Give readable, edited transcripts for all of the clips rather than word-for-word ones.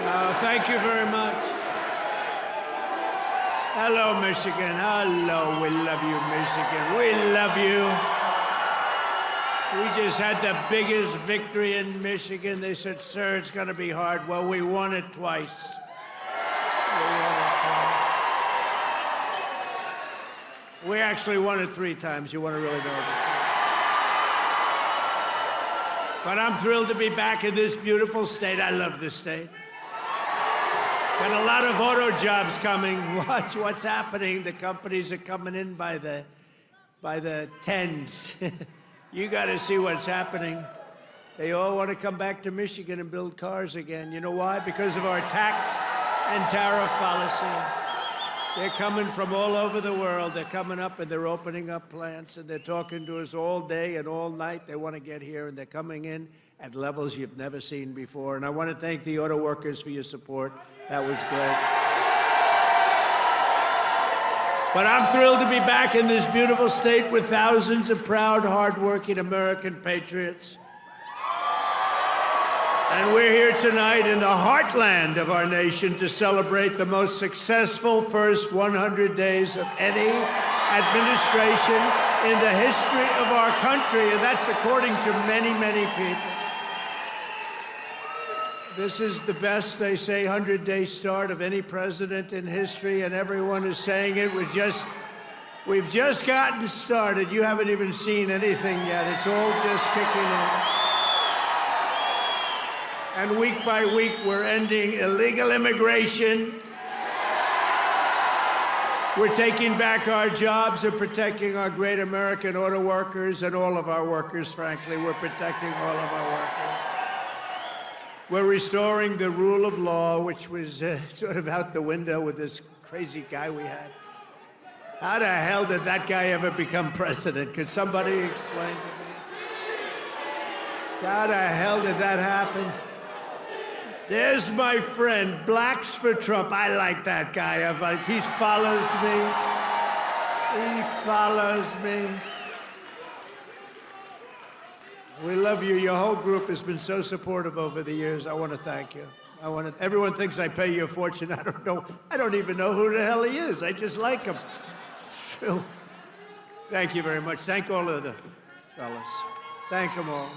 Thank you very much. Hello, Michigan. Hello, we love you, Michigan. We love you. We just had the biggest victory in Michigan. They said, sir, it's going to be hard. Well, we won it twice. We actually won it 3 times. You want to really know that? But I'm thrilled to be back in this beautiful state. I love this state. Got a lot of auto jobs coming. Watch what's happening. The companies are coming in by the tens. You got to see what's happening. They all want to come back to Michigan and build cars again. You know why? Because of our tax and tariff policy. They're coming from all over the world. They're coming up and they're opening up plants and they're talking to us all day and all night. They want to get here and they're coming in at levels you've never seen before. And I want to thank the auto workers for your support. That was great. But I'm thrilled to be back in this beautiful state with thousands of proud, hardworking American patriots. And we're here tonight in the heartland of our nation to celebrate the most successful first 100 days of any administration in the history of our country, and that's according to many, many people. This is the best, they say, 100-day start of any president in history, and everyone is saying it. We've just gotten started. You haven't even seen anything yet. It's all just kicking in. And week by week, we're ending illegal immigration. We're taking back our jobs and protecting our great American auto workers and all of our workers, frankly. We're protecting all of our workers. We're restoring the rule of law, which was sort of out the window with this crazy guy we had. How the hell did that guy ever become president? Could somebody explain to me? How the hell did that happen? There's my friend, Blacks for Trump. I like that guy. He follows me. He follows me. We love you. Your whole group has been so supportive over the years. I want to thank you. Everyone thinks I pay you a fortune. I don't know. I don't even know who the hell he is. I just like him. It's true. Thank you very much. Thank all of the fellas. Thank them all.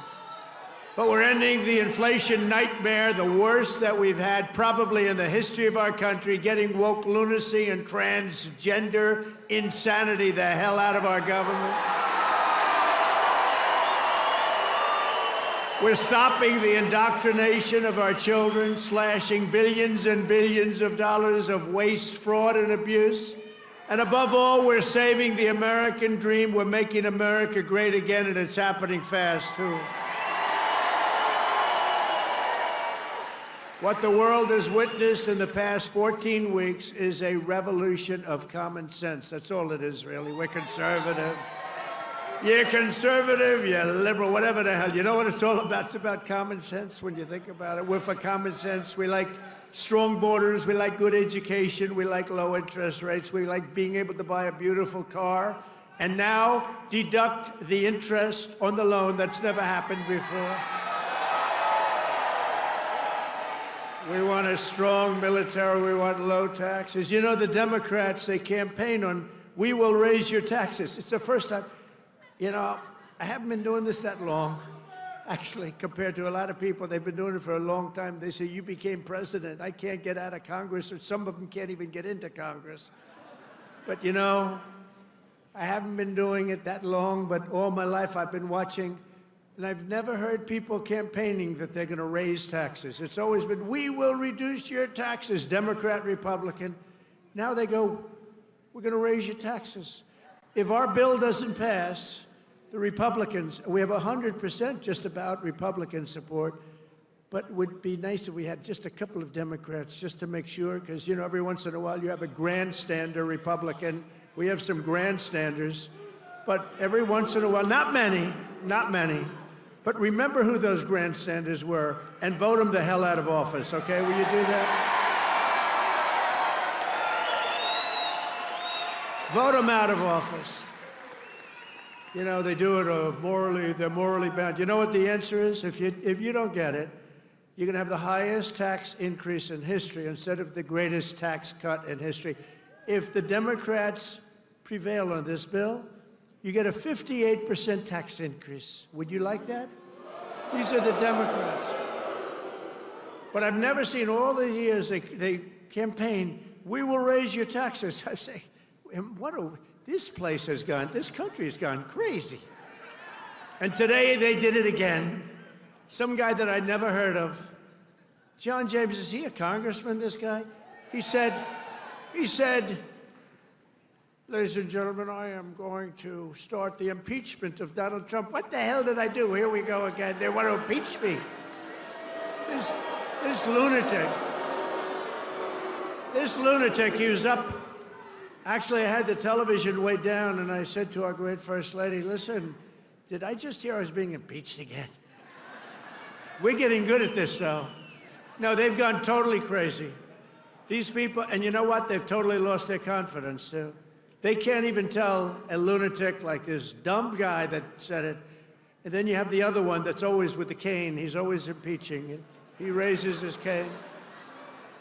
But we're ending the inflation nightmare, the worst that we've had probably in the history of our country, getting woke lunacy and transgender insanity the hell out of our government. We're stopping the indoctrination of our children, slashing billions and billions of dollars of waste, fraud, and abuse. And above all, we're saving the American dream. We're making America great again, and it's happening fast, too. What the world has witnessed in the past 14 weeks is a revolution of common sense. That's all it is, really. We're conservative. You're conservative, you're liberal, whatever the hell. You know what it's all about? It's about common sense when you think about it. We're for common sense. We like strong borders. We like good education. We like low interest rates. We like being able to buy a beautiful car. And now deduct the interest on the loan. That's never happened before. We want a strong military. We want low taxes. You know, the Democrats, they campaign on, we will raise your taxes. It's the first time. You know, I haven't been doing this that long, actually, compared to a lot of people. They've been doing it for a long time. They say, you became president. I can't get out of Congress, or some of them can't even get into Congress. But, you know, I haven't been doing it that long, but all my life I've been watching. And I've never heard people campaigning that they're going to raise taxes. It's always been, we will reduce your taxes, Democrat, Republican. Now they go, we're going to raise your taxes. If our bill doesn't pass, the Republicans, we have 100% just about Republican support, but it would be nice if we had just a couple of Democrats just to make sure, because, you know, every once in a while you have a grandstander Republican. We have some grandstanders, but every once in a while, not many, but remember who those grandstanders were and vote them the hell out of office, okay? Will you do that? Vote them out of office. You know, they do it they're morally bound. You know what the answer is? If you don't get it, you're going to have the highest tax increase in history instead of the greatest tax cut in history. If the Democrats prevail on this bill, you get a 58% tax increase. Would you like that? These are the Democrats. But I've never seen all the years they campaign, we will raise your taxes. I say, this place has gone, this country has gone crazy. And today they did it again. Some guy that I'd never heard of. John James, is he a congressman, this guy? He said, ladies and gentlemen, I am going to start the impeachment of Donald Trump. What the hell did I do? Here we go again. They want to impeach me. This lunatic, he was up. Actually, I had the television way down, and I said to our great First Lady, listen, did I just hear I was being impeached again? We're getting good at this, though. No, they've gone totally crazy. These people, and you know what? They've totally lost their confidence, too. They can't even tell a lunatic like this dumb guy that said it. And then you have the other one that's always with the cane. He's always impeaching. He raises his cane.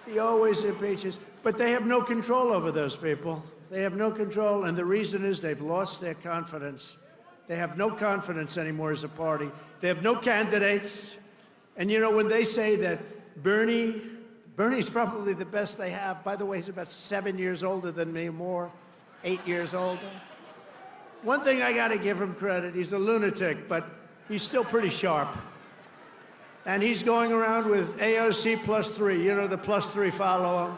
He always impeaches. But they have no control over those people. They have no control, and the reason is they've lost their confidence. They have no confidence anymore as a party. They have no candidates. And you know, when they say that Bernie's probably the best they have. By the way, he's about 7 years older than me, more, 8 years older. One thing I got to give him credit, he's a lunatic, but he's still pretty sharp. And he's going around with AOC +3. You know, the +3 follow him.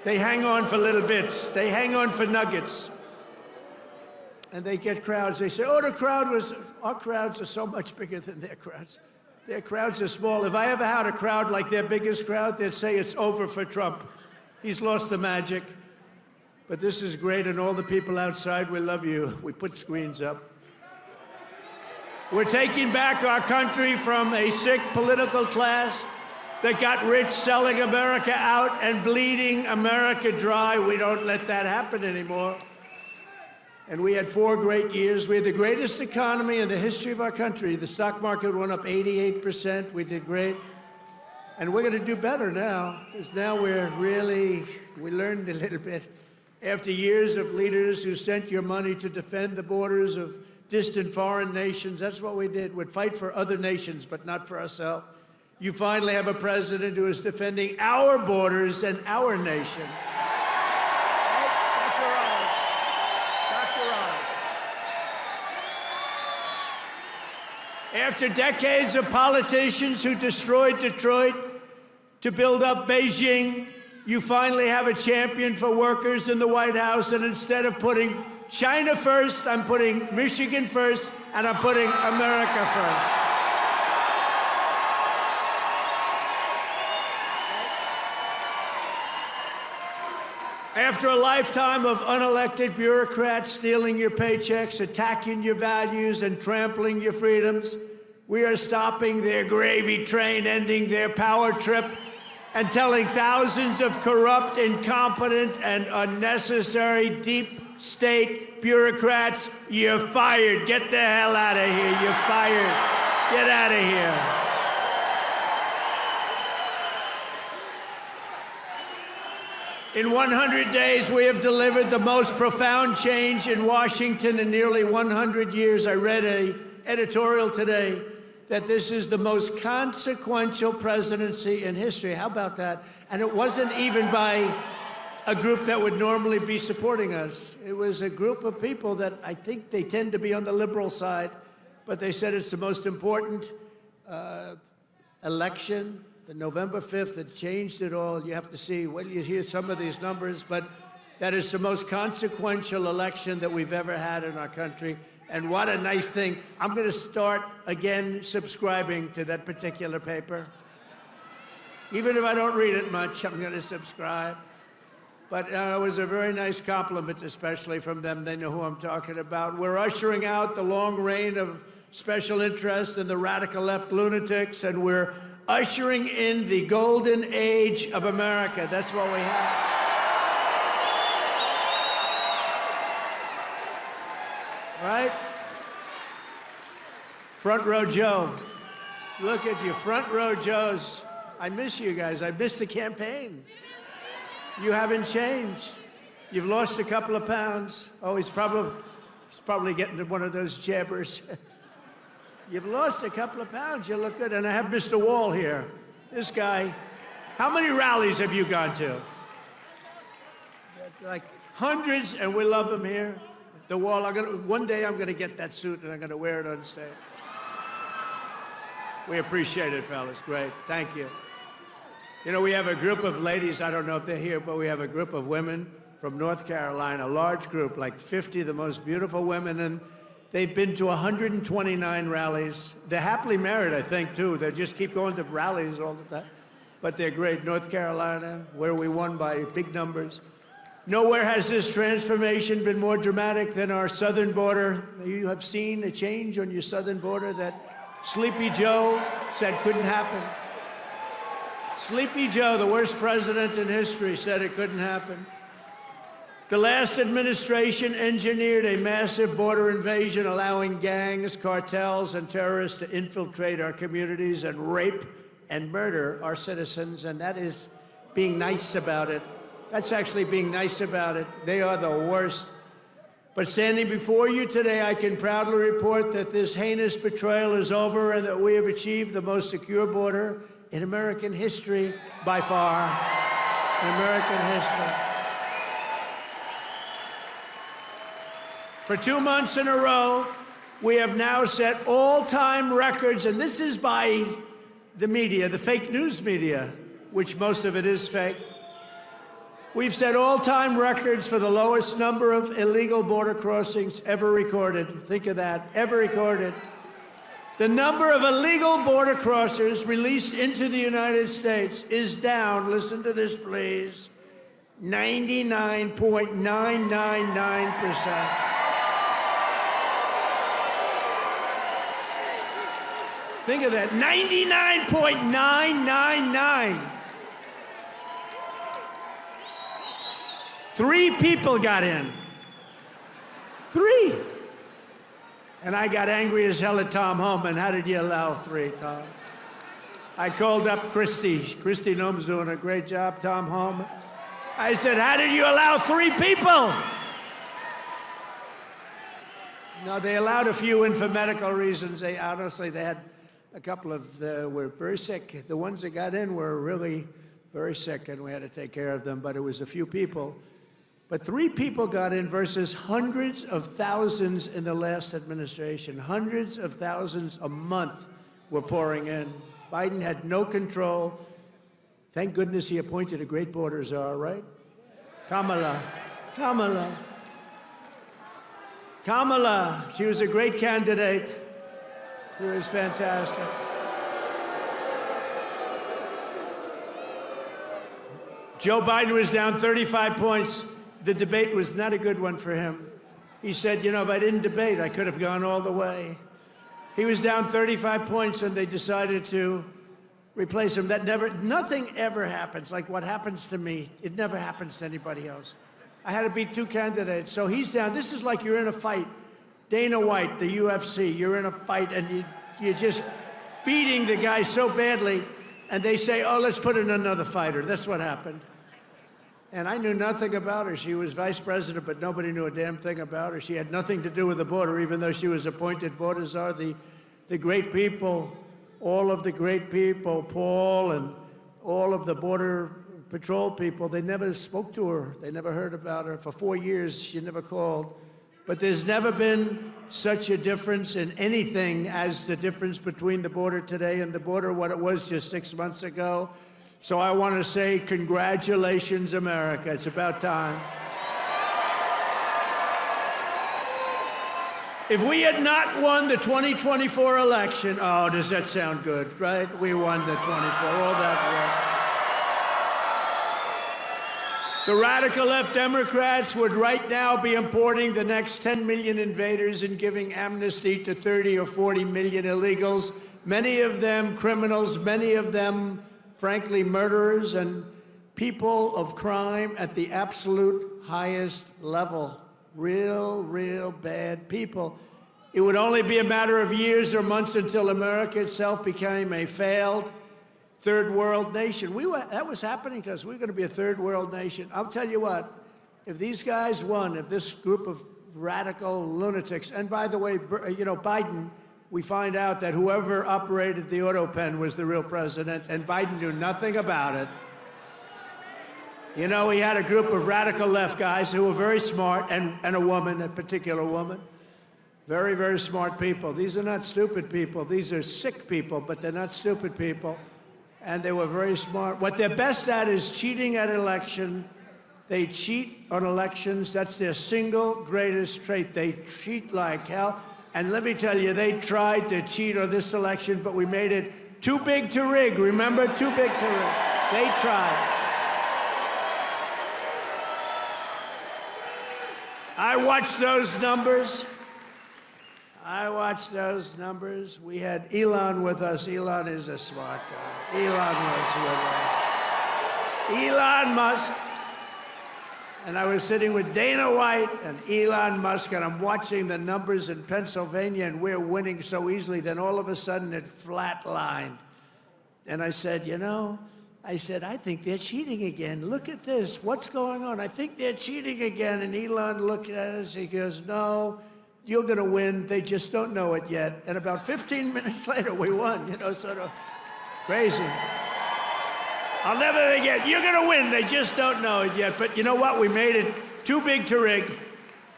They hang on for little bits. They hang on for nuggets. And they get crowds. They say, oh, our crowds are so much bigger than their crowds. Their crowds are small. If I ever had a crowd like their biggest crowd, they'd say it's over for Trump. He's lost the magic. But this is great, and all the people outside, we love you. We put screens up. We're taking back our country from a sick political class that got rich selling America out and bleeding America dry. We don't let that happen anymore. And we had 4 great years. We had the greatest economy in the history of our country. The stock market went up 88%. We did great. And we're going to do better now, because now we learned a little bit. After years of leaders who sent your money to defend the borders of distant foreign nations, that's what we did. We'd fight for other nations, but not for ourselves. You finally have a president who is defending our borders and our nation. After decades of politicians who destroyed Detroit to build up Beijing, you finally have a champion for workers in the White House, and instead of putting China first, I'm putting Michigan first, and I'm putting America first. After a lifetime of unelected bureaucrats stealing your paychecks, attacking your values, and trampling your freedoms, we are stopping their gravy train, ending their power trip, and telling thousands of corrupt, incompetent, and unnecessary deep state bureaucrats, you're fired. Get the hell out of here. You're fired. Get out of here. In 100 days, we have delivered the most profound change in Washington in nearly 100 years. I read an editorial today that this is the most consequential presidency in history. How about that? And it wasn't even by a group that would normally be supporting us. It was a group of people that I think they tend to be on the liberal side, but they said it's the most important election. The November 5th, it changed it all. You have to see, well, you hear some of these numbers, but that is the most consequential election that we've ever had in our country. And what a nice thing. I'm going to start again subscribing to that particular paper. Even if I don't read it much, I'm going to subscribe. But it was a very nice compliment, especially from them. They know who I'm talking about. We're ushering out the long reign of special interests and the radical left lunatics, and we're ushering in the golden age of America. That's what we have. Right? Front row Joe. Look at you, front row Joes. I miss you guys. I miss the campaign. You haven't changed. You've lost a couple of pounds. Oh, he's probably getting to one of those jabbers. You've lost a couple of pounds. You look good. And I have Mr. Wall here. This guy. How many rallies have you gone to? Like hundreds, and we love him here. The Wall. One day I'm going to get that suit and I'm going to wear it on stage. We appreciate it, fellas. Great. Thank you. You know, we have a group of ladies, I don't know if they're here, but we have a group of women from North Carolina, a large group, like 50 of the most beautiful women, and they've been to 129 rallies. They're happily married, I think, too. They just keep going to rallies all the time. But they're great. North Carolina, where we won by big numbers. Nowhere has this transformation been more dramatic than our southern border. You have seen a change on your southern border that Sleepy Joe said couldn't happen. Sleepy Joe, the worst president in history, said it couldn't happen. The last administration engineered a massive border invasion, allowing gangs, cartels, and terrorists to infiltrate our communities and rape and murder our citizens, and that is being nice about it. That's actually being nice about it. They are the worst. But standing before you today, I can proudly report that this heinous betrayal is over and that we have achieved the most secure border in American history, by far, in American history. For 2 months in a row, we have now set all-time records, and this is by the media, the fake news media, which most of it is fake. We've set all-time records for the lowest number of illegal border crossings ever recorded. Think of that, ever recorded. The number of illegal border crossers released into the United States is down, listen to this please, 99.999%. Think of that, 99.999. 3 people got in. 3. And I got angry as hell at Tom Homan. How did you allow 3, Tom? I called up Christy. Christy Noem's doing a great job, Tom Homan. I said, how did you allow 3 people? No, they allowed a few in for medical reasons. They had a couple of, were very sick. The ones that got in were really very sick, and we had to take care of them, but it was a few people. But 3 people got in versus hundreds of thousands in the last administration. Hundreds of thousands a month were pouring in. Biden had no control. Thank goodness he appointed a great border czar, right? Kamala. She was a great candidate. She was fantastic. Joe Biden was down 35 points. The debate was not a good one for him. He said, you know, if I didn't debate, I could have gone all the way. He was down 35 points, and they decided to replace him. Nothing ever happens like what happens to me. It never happens to anybody else. I had to beat 2 candidates, so he's down. This is like you're in a fight. Dana White, the UFC, you're in a fight, and you're just beating the guy so badly, and they say, oh, let's put in another fighter. That's what happened. And I knew nothing about her. She was vice president, but nobody knew a damn thing about her. She had nothing to do with the border, even though she was appointed border czar. The great people, all of the great people, Paul and all of the Border Patrol people, they never spoke to her. They never heard about her. For 4 years, she never called. But there's never been such a difference in anything as the difference between the border today and the border what it was just 6 months ago. So I want to say congratulations, America. It's about time. If we had not won the 2024 election, oh, does that sound good, right? We won the 24, all that work. The radical left Democrats would right now be importing the next 10 million invaders and giving amnesty to 30 or 40 million illegals, many of them criminals, many of them frankly, murderers and people of crime at the absolute highest level. Real bad people. It would only be a matter of years or months until America itself became a failed, third world nation. That was happening to us. We were going to be a third world nation. I'll tell you what, if these guys won, if this group of radical lunatics, and by the way, Biden, we find out that whoever operated the auto pen was the real president, and Biden knew nothing about it. He had a group of radical left guys who were very smart, and a woman, a particular woman. Very, very smart people. These are not stupid people. These are sick people, but they're not stupid people. And they were very smart. What they're best at is cheating at election. They cheat on elections. That's their single greatest trait. They cheat like hell. And let me tell you, they tried to cheat on this election, but we made it too big to rig. Remember? Too big to rig. They tried. I watched those numbers. We had Elon with us. Elon is a smart guy. Elon was with us. Elon Musk. And I was sitting with Dana White and Elon Musk, and I'm watching the numbers in Pennsylvania, and we're winning so easily. Then all of a sudden it flatlined. And I said, I think they're cheating again. Look at this. What's going on? I think they're cheating again. And Elon looked at us. He goes, no, you're going to win. They just don't know it yet. And about 15 minutes later, we won, sort of crazy. I'll never forget. You're going to win. They just don't know it yet. But you know what? We made it too big to rig.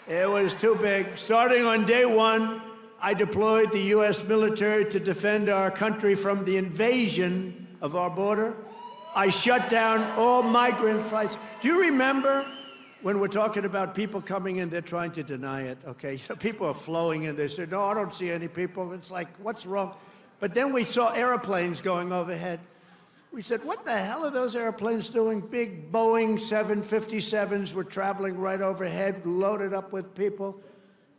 It was too big. Starting on day one, I deployed the U.S. military to defend our country from the invasion of our border. I shut down all migrant flights. Do you remember when we're talking about people coming in, they're trying to deny it, okay? So people are flowing in. They said, no, I don't see any people. It's like, what's wrong? But then we saw airplanes going overhead. We said, what the hell are those airplanes doing? Big Boeing 757s were traveling right overhead, loaded up with people.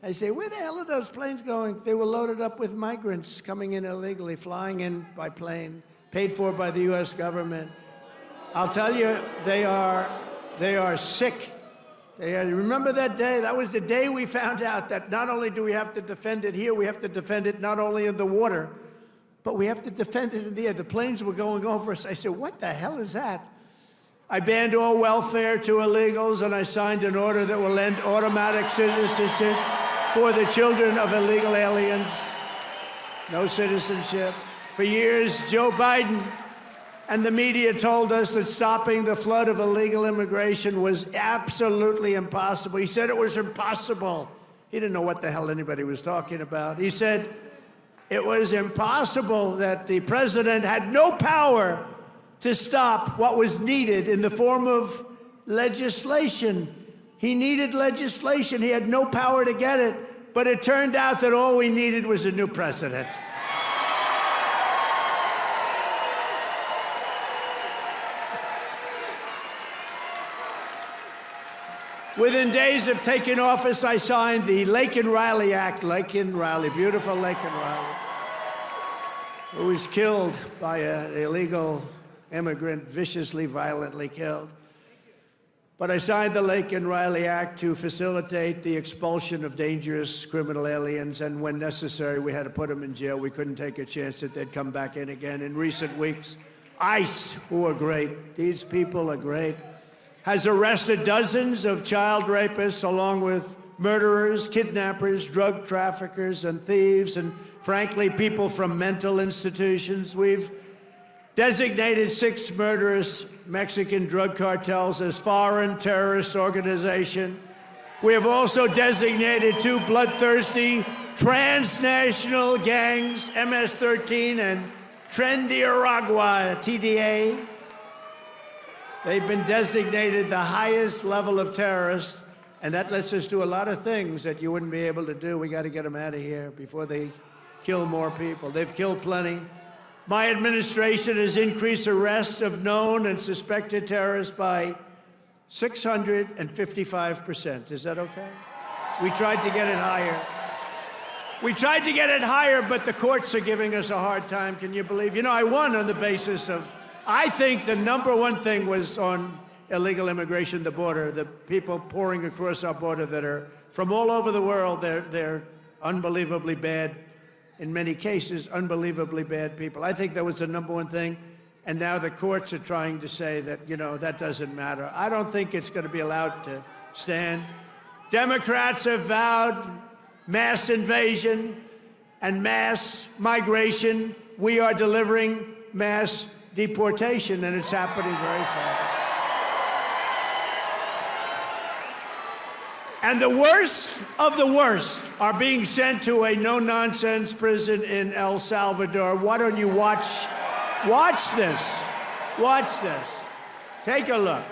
I say, where the hell are those planes going? They were loaded up with migrants coming in illegally, flying in by plane, paid for by the U.S. government. I'll tell you, they are sick. Remember that day? That was the day we found out that not only do we have to defend it here, we have to defend it not only in the water, but we have to defend it in the air. The planes were going over us. I said, what the hell is that? I banned all welfare to illegals, and I signed an order that will end automatic citizenship for the children of illegal aliens. No citizenship. For years, Joe Biden and the media told us that stopping the flood of illegal immigration was absolutely impossible. He said it was impossible. He didn't know what the hell anybody was talking about. He said it was impossible, that the president had no power to stop what was needed in the form of legislation. He needed legislation. He had no power to get it. But it turned out that all we needed was a new president. Within days of taking office, I signed the Laken-Riley Act. Laken-Riley, beautiful Laken-Riley, who was killed by an illegal immigrant, viciously, violently killed. But I signed the Laken-Riley Act to facilitate the expulsion of dangerous criminal aliens, and when necessary, we had to put them in jail. We couldn't take a chance that they'd come back in again. In recent weeks, ICE, who are great, these people are great, has arrested dozens of child rapists along with murderers, kidnappers, drug traffickers, and thieves, and frankly, people from mental institutions. We've designated 6 murderous Mexican drug cartels as foreign terrorist organizations. We have also designated 2 bloodthirsty transnational gangs, MS-13 and Trendiaragua, TDA. They've been designated the highest level of terrorists, and that lets us do a lot of things that you wouldn't be able to do. We got to get them out of here before they kill more people. They've killed plenty. My administration has increased arrests of known and suspected terrorists by 655%. Is that okay? We tried to get it higher. We tried to get it higher, but the courts are giving us a hard time. Can you believe? I won on the basis of, I think the number one thing was on illegal immigration, the border, the people pouring across our border that are from all over the world. They're unbelievably bad, in many cases, unbelievably bad people. I think that was the number one thing. And now the courts are trying to say that, you know, that doesn't matter. I don't think it's going to be allowed to stand. Democrats have vowed mass invasion and mass migration. We are delivering mass deportation, and it's happening very fast. And the worst of the worst are being sent to a no-nonsense prison in El Salvador. Why don't you watch this? Watch this. Take a look.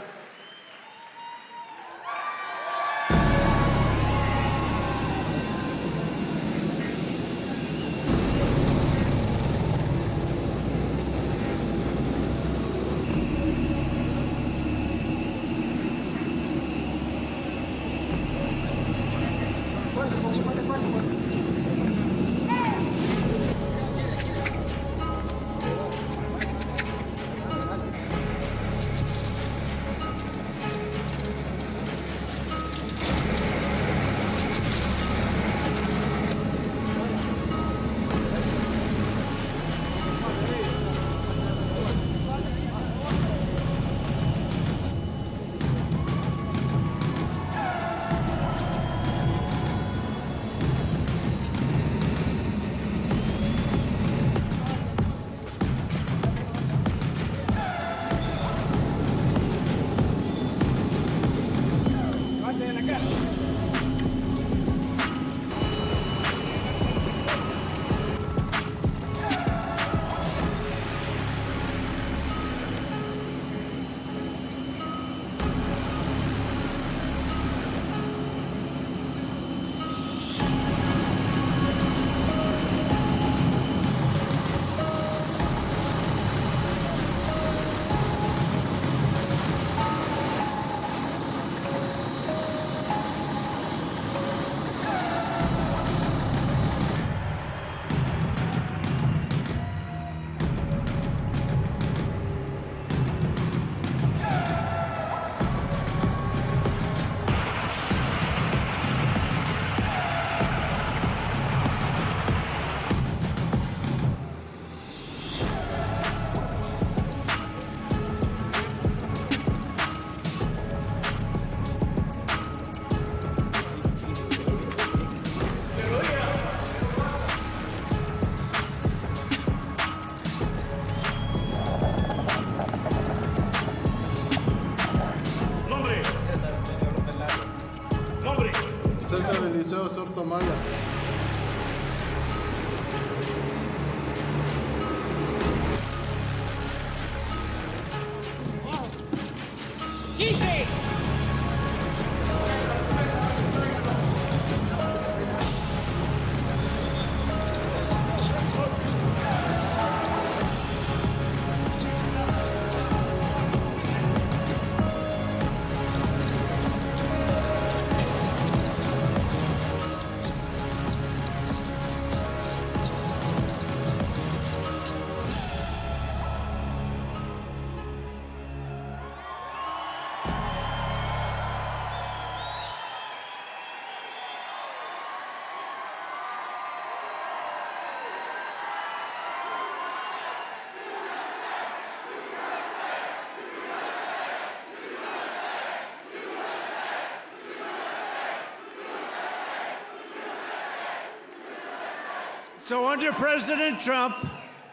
So under President Trump,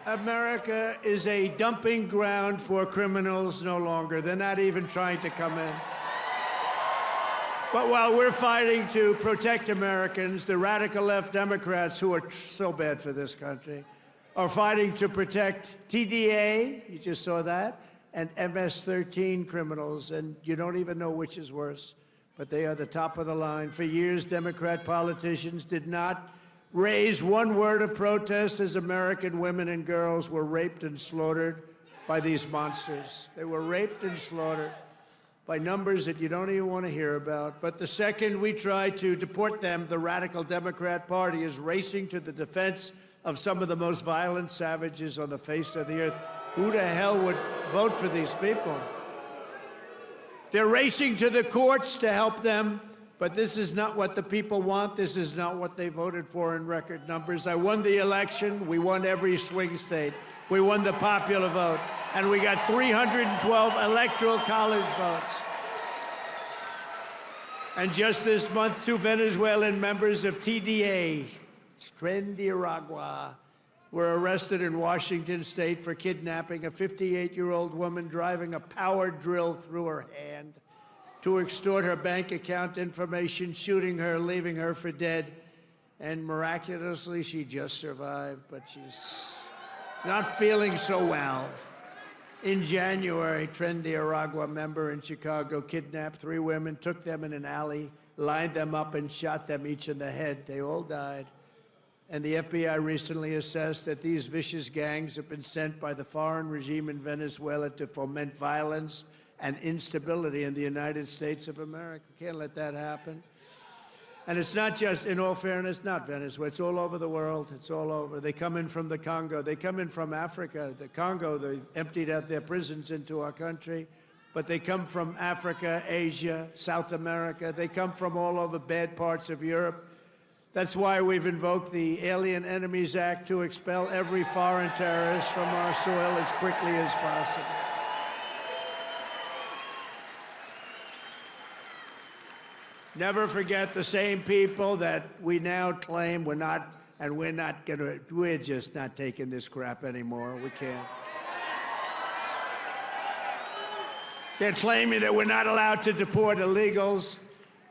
America is a dumping ground for criminals no longer. They're not even trying to come in. But while we're fighting to protect Americans, the radical left Democrats, who are so bad for this country, are fighting to protect TDA, you just saw that, and MS-13 criminals, and you don't even know which is worse, but they are the top of the line. For years, Democrat politicians did not raise one word of protest as American women and girls were raped and slaughtered by these monsters. They were raped and slaughtered by numbers that you don't even want to hear about. But the second we try to deport them, the radical Democrat Party is racing to the defense of some of the most violent savages on the face of the earth. Who the hell would vote for these people? They're racing to the courts to help them, but this is not what the people want. This is not what they voted for in record numbers. I won the election. We won every swing state. We won the popular vote, and we got 312 electoral college votes. And just this month, 2 Venezuelan members of TDA, Tren de Aragua, were arrested in Washington state for kidnapping a 58-year-old woman driving a power drill through her hand to extort her bank account information, shooting her, leaving her for dead. And miraculously, she just survived, but she's not feeling so well. In January, Tren de Aragua member in Chicago kidnapped 3 women, took them in an alley, lined them up, and shot them each in the head. They all died. And the FBI recently assessed that these vicious gangs have been sent by the foreign regime in Venezuela to foment violence and instability in the United States of America. Can't let that happen. And it's not just, in all fairness, not Venezuela. It's all over the world. It's all over. They come in from the Congo. They come in from Africa. The Congo, they emptied out their prisons into our country. But they come from Africa, Asia, South America. They come from all over bad parts of Europe. That's why we've invoked the Alien Enemies Act to expel every foreign terrorist from our soil as quickly as possible. Never forget the same people that we now claim we're just not taking this crap anymore. We can't. They're claiming that we're not allowed to deport illegals,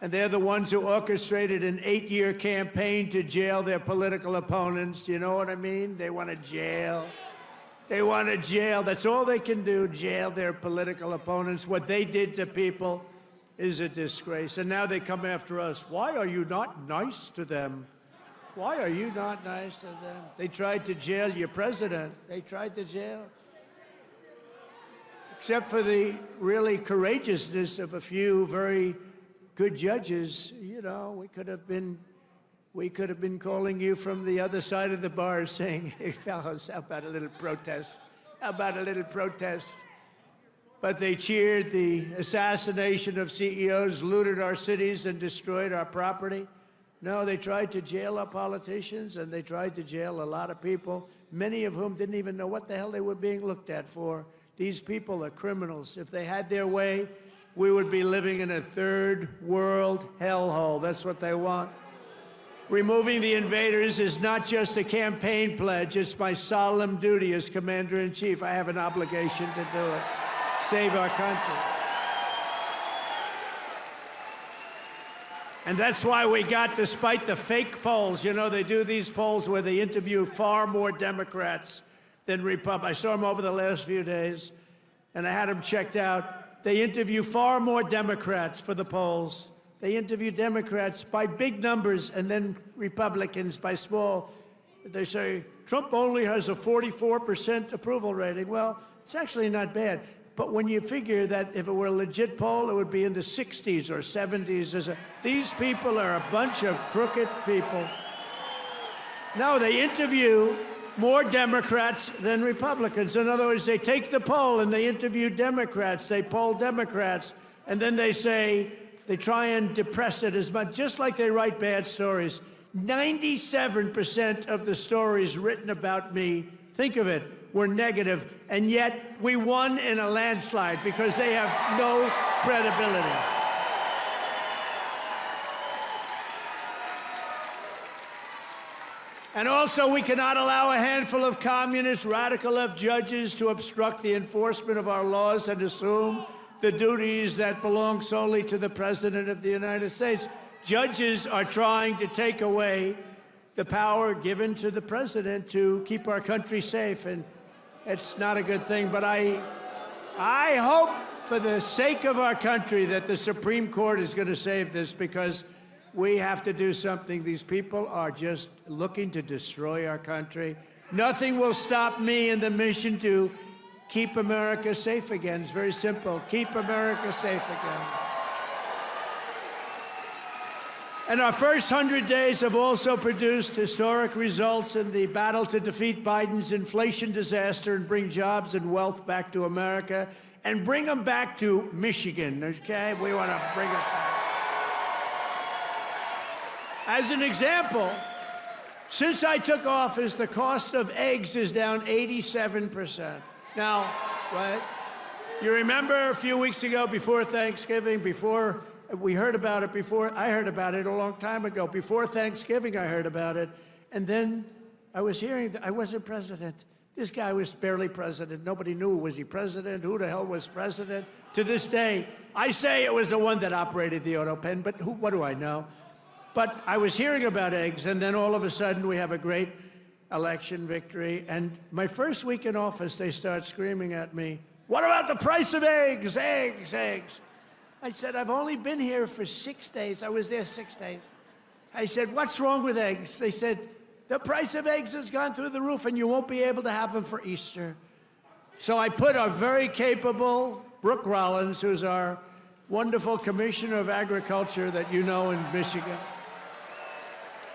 and they're the ones who orchestrated an 8-year campaign to jail their political opponents. Do you know what I mean? They want to jail. They want to jail. That's all they can do, jail their political opponents. What they did to people is a disgrace. And now they come after us. Why are you not nice to them? Why are you not nice to them? They tried to jail your president. They tried to jail. Except for the really courageousness of a few very good judges, you know, we could have been calling you from the other side of the bar saying, hey, fellows, how about a little protest? How about a little protest? But they cheered the assassination of CEOs, looted our cities, and destroyed our property. No, they tried to jail our politicians, and they tried to jail a lot of people, many of whom didn't even know what the hell they were being looked at for. These people are criminals. If they had their way, we would be living in a third world hellhole. That's what they want. Removing the invaders is not just a campaign pledge. It's my solemn duty as Commander-in-Chief. I have an obligation to do it. Save our country. And that's why we got, despite the fake polls, you know, they do these polls where they interview far more Democrats than Republicans. I saw them over the last few days, and I had them checked out. They interview far more Democrats for the polls. They interview Democrats by big numbers and then Republicans by small. They say, Trump only has a 44% approval rating. Well, it's actually not bad. But when you figure that if it were a legit poll, it would be in the 60s or 70s. These people are a bunch of crooked people. No, they interview more Democrats than Republicans. In other words, they take the poll and they interview Democrats, they poll Democrats, and then they say, they try and depress it as much, just like they write bad stories. 97% of the stories written about me, think of it, were negative, and yet we won in a landslide because they have no credibility. And also, we cannot allow a handful of communist, radical left judges to obstruct the enforcement of our laws and assume the duties that belong solely to the President of the United States. Judges are trying to take away the power given to the President to keep our country safe, and it's not a good thing. But I hope, for the sake of our country, that the Supreme Court is going to save this, because we have to do something. These people are just looking to destroy our country. Nothing will stop me in the mission to keep America safe again. It's very simple. Keep America safe again. And our first 100 days have also produced historic results in the battle to defeat Biden's inflation disaster and bring jobs and wealth back to America, and bring them back to Michigan, okay? We want to bring them back. As an example, Since I took office, the cost of eggs is down 87%. Now, right? You remember a few weeks ago, before Thanksgiving, before we heard about it, I heard about it a long time ago. Before Thanksgiving, I heard about it. And then I was hearing that I wasn't president. This guy was barely president. Nobody knew, was he president? Who the hell was president? To this day, I say it was the one that operated the auto pen, but what do I know? But I was hearing about eggs, and then all of a sudden we have a great election victory. And my first week in office, they start screaming at me, "What about the price of eggs? Eggs, eggs." I said, "I've only been here for 6 days. I was there 6 days." I said, "What's wrong with eggs?" They said, "The price of eggs has gone through the roof, and you won't be able to have them for Easter." So I put our very capable Brooke Rollins, who's our wonderful Commissioner of Agriculture that you know in Michigan.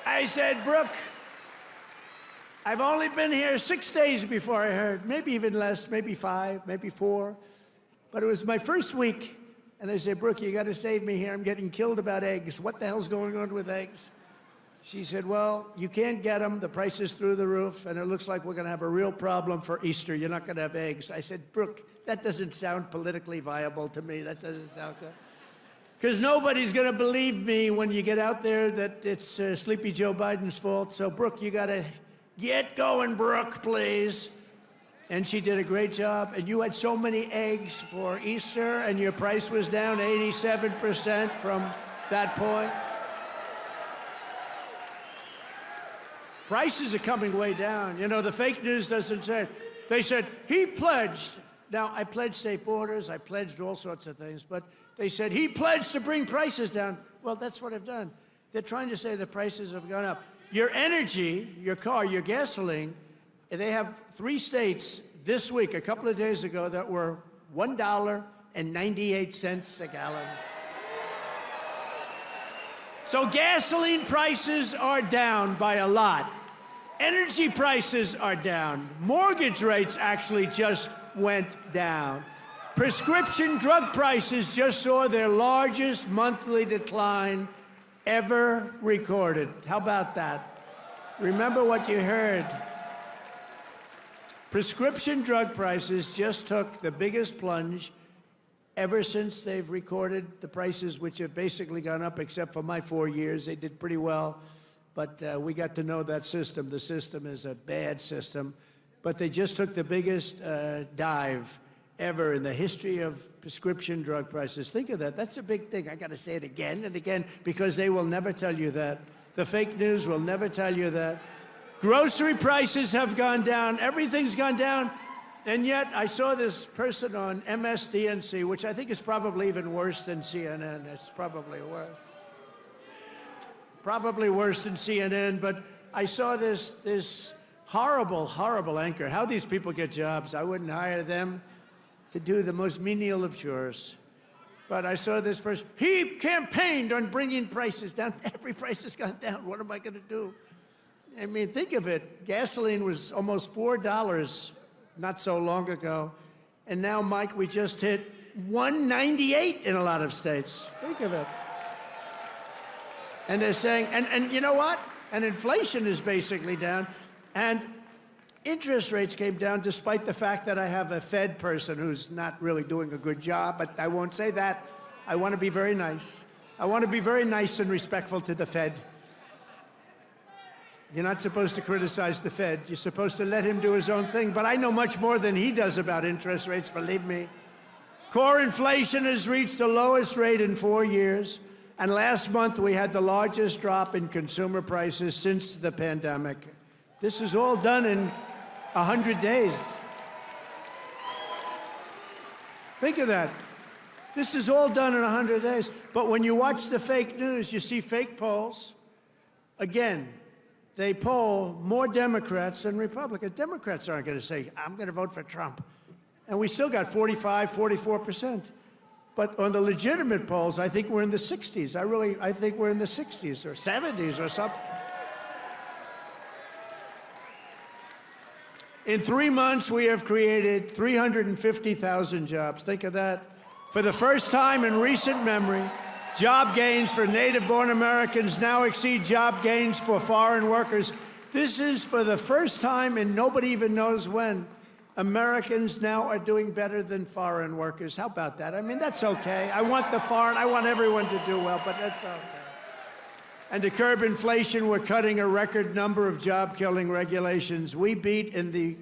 I said, "Brooke, I've only been here 6 days before I heard, maybe even less, maybe 5, maybe 4. But it was my first week. And I said, Brooke, you got to save me here. I'm getting killed about eggs. What the hell's going on with eggs?" She said, "Well, you can't get them. The price is through the roof, and it looks like we're going to have a real problem for Easter. You're not going to have eggs." I said, "Brooke, that doesn't sound politically viable to me. That doesn't sound good. Because nobody's going to believe me when you get out there that it's Sleepy Joe Biden's fault. So, Brooke, you got to get going, Brooke, please." And she did a great job. And you had so many eggs for Easter, and your price was down 87% from that point. Prices are coming way down. You know, the fake news doesn't say. They said, he pledged. Now, I pledged safe borders. I pledged all sorts of things. But they said, he pledged to bring prices down. Well, that's what I've done. They're trying to say the prices have gone up. Your energy, your car, your gasoline, they have 3 states this week, a couple of days ago, that were $1.98 a gallon. So gasoline prices are down by a lot. Energy prices are down. Mortgage rates actually just went down. Prescription drug prices just saw their largest monthly decline ever recorded. How about that? Remember what you heard. Prescription drug prices just took the biggest plunge ever since they've recorded the prices, which have basically gone up, except for my 4 years. They did pretty well. But we got to know that system. The system is a bad system. But they just took the biggest dive ever in the history of prescription drug prices. Think of that. That's a big thing. I got to say it again and again, because they will never tell you that. The fake news will never tell you that. Grocery prices have gone down. Everything's gone down. And yet, I saw this person on MSDNC, which I think is probably even worse than CNN. It's probably worse. Probably worse than CNN, but I saw this horrible, horrible anchor. How these people get jobs. I wouldn't hire them to do the most menial of chores. But I saw this person. He campaigned on bringing prices down. Every price has gone down. What am I going to do? I mean, think of it. Gasoline was almost $4 not so long ago. And now, Mike, we just hit $1.98 in a lot of states. Think of it. And they're saying, and you know what? And inflation is basically down. And interest rates came down despite the fact that I have a Fed person who's not really doing a good job, but I won't say that. I want to be very nice. I want to be very nice and respectful to the Fed. You're not supposed to criticize the Fed. You're supposed to let him do his own thing. But I know much more than he does about interest rates, believe me. Core inflation has reached the lowest rate in 4 years. And last month, we had the largest drop in consumer prices since the pandemic. This is all done in 100 days. Think of that. This is all done in 100 days. But when you watch the fake news, you see fake polls. Again, they poll more Democrats than Republicans. Democrats aren't going to say, I'm going to vote for Trump. And we still got 45, 44%. But on the legitimate polls, I think we're in the 60s. I think we're in the 60s or 70s or something. In 3 months, we have created 350,000 jobs. Think of that. For the first time in recent memory, job gains for native-born Americans now exceed job gains for foreign workers. This is for the first time, and nobody even knows when, Americans now are doing better than foreign workers. How about that? I mean, that's okay. I want everyone to do well, but that's okay. And to curb inflation, we're cutting a record number of job-killing regulations. We beat in the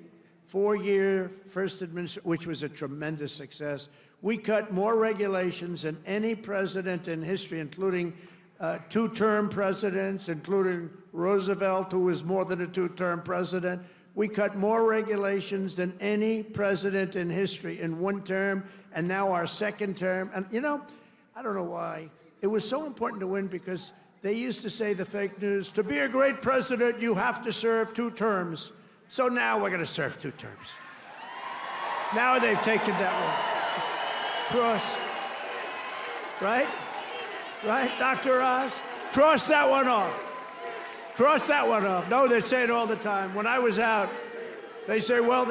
4-year first administration, which was a tremendous success. We cut more regulations than any president in history, including 2-term presidents, including Roosevelt, who was more than a 2-term president. We cut more regulations than any president in history in 1 term, and now our 2nd term. And, you know, I don't know why. It was so important to win because they used to say, the fake news, to be a great president, you have to serve 2 terms. So now we're going to serve 2 terms. Now they've taken that one. Cross. Right? Right, Dr. Oz? Cross that one off. Cross that one off. No, they say it all the time. When I was out, they say, well,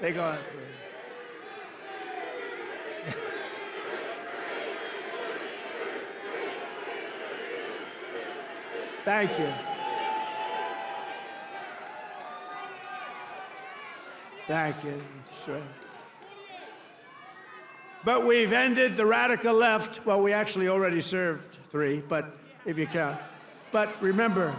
they go on through. Thank you. Thank you. Sure. But we've ended the radical left. Well, we actually already served 3, but if you count. But remember,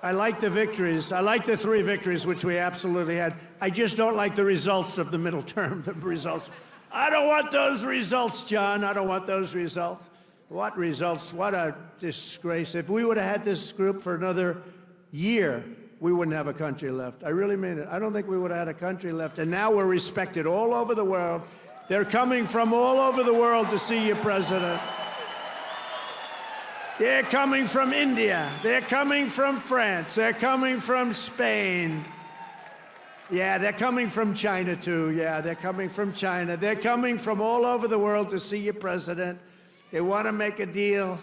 I like the victories. I like the 3 victories, which we absolutely had. I just don't like the results of the middle term, the results. I don't want those results, John. I don't want those results. What results? What a disgrace. If we would have had this group for another year, we wouldn't have a country left. I really mean it. I don't think we would have had a country left. And now we're respected all over the world. They're coming from all over the world to see you, President. They're coming from India. They're coming from France. They're coming from Spain. Yeah, they're coming from China, too. Yeah, they're coming from China. They're coming from all over the world to see you, President. They want to make a deal.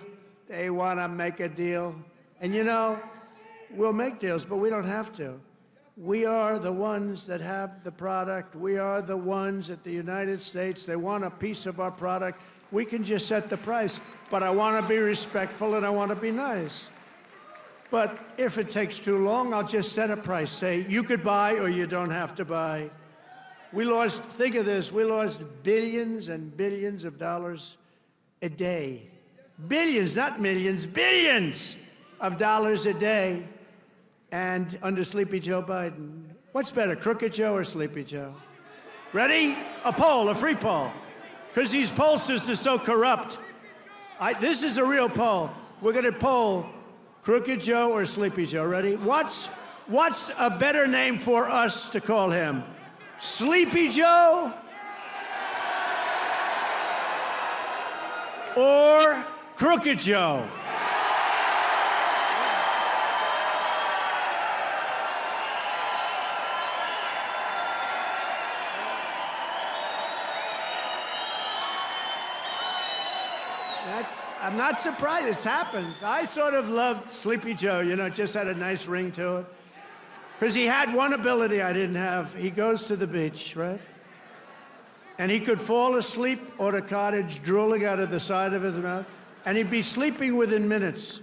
They want to make a deal. And, you know, we'll make deals, but we don't have to. We are the ones that have the product. We are the ones at the United States. They want a piece of our product. We can just set the price. But I want to be respectful and I want to be nice. But if it takes too long, I'll just set a price. Say, you could buy or you don't have to buy. We lost, think of this, we lost billions and billions of dollars a day. Billions, not millions, billions of dollars a day. And under Sleepy Joe Biden. What's better, Crooked Joe or Sleepy Joe? Ready? A poll, a free poll. Because these pollsters are so corrupt. This is a real poll. We're going to poll Crooked Joe or Sleepy Joe. Ready? What's a better name for us to call him? Sleepy Joe? Or Crooked Joe? I'm not surprised. This happens. I sort of loved Sleepy Joe. You know, it just had a nice ring to it. Because he had one ability I didn't have. He goes to the beach, right? And he could fall asleep on a cottage, drooling out of the side of his mouth. And he'd be sleeping within minutes,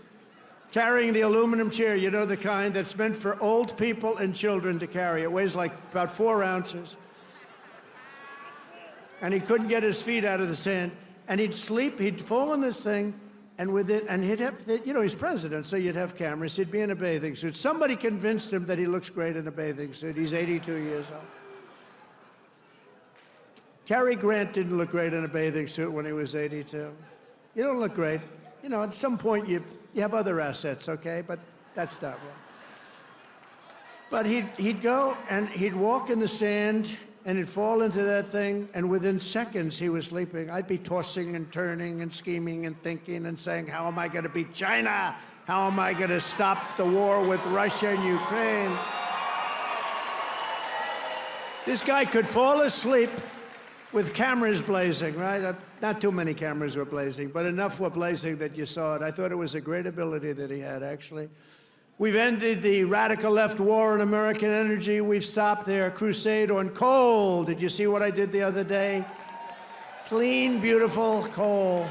carrying the aluminum chair, you know, the kind that's meant for old people and children to carry. It weighs like about 4 ounces. And he couldn't get his feet out of the sand. And he'd sleep, he'd fall on this thing, and with it, and he'd have, you know, he's president, so you'd have cameras. He'd be in a bathing suit. Somebody convinced him that he looks great in a bathing suit. He's 82 years old. Cary Grant didn't look great in a bathing suit when he was 82. You don't look great. You know, at some point you have other assets, okay? But that's not one. But he'd go and he'd walk in the sand, and he'd fall into that thing, and within seconds he was sleeping. I'd be tossing and turning and scheming and thinking and saying, how am I going to beat China? How am I going to stop the war with Russia and Ukraine? This guy could fall asleep with cameras blazing, right? Not too many cameras were blazing, but enough were blazing that you saw it. I thought it was a great ability that he had, actually. We've ended the radical left war on American energy. We've stopped their crusade on coal. Did you see what I did the other day? Clean, beautiful coal.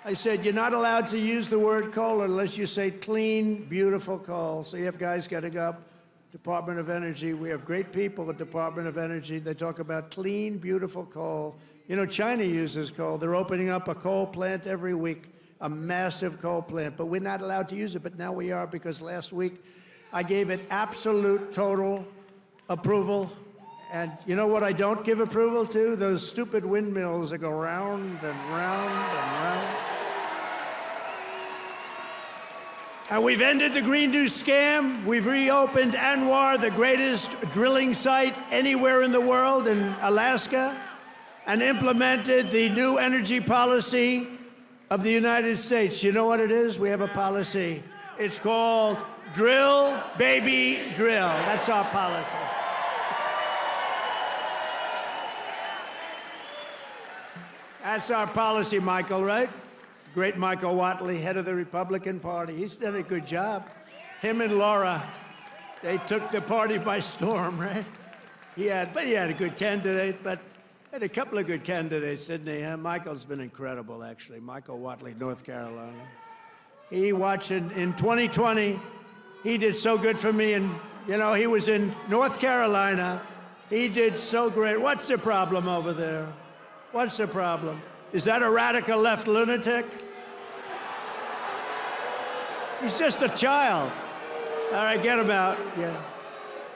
I said, you're not allowed to use the word coal unless you say clean, beautiful coal. So you have guys getting up, Department of Energy. We have great people at Department of Energy. They talk about clean, beautiful coal. You know, China uses coal. They're opening up a coal plant every week, a massive coal plant. But we're not allowed to use it, but now we are, because last week I gave it absolute, total approval. And you know what I don't give approval to? Those stupid windmills that go round and round and round. And we've ended the Green New scam. We've reopened ANWR, the greatest drilling site anywhere in the world, in Alaska, and implemented the new energy policy of the United States. You know what it is? We have a policy. It's called Drill, Baby, Drill. That's our policy. That's our policy, Michael, right? Great Michael Whatley, head of the Republican Party. He's done a good job. Him and Laura, they took the party by storm, right? He had a good candidate, but had a couple of good candidates, didn't he? Michael's been incredible, actually. Michael Whatley, North Carolina. He watched in 2020, he did so good for me, and you know, he was in North Carolina. He did so great. What's the problem over there? What's the problem? Is that a radical left lunatic? He's just a child. All right, get him out. Yeah.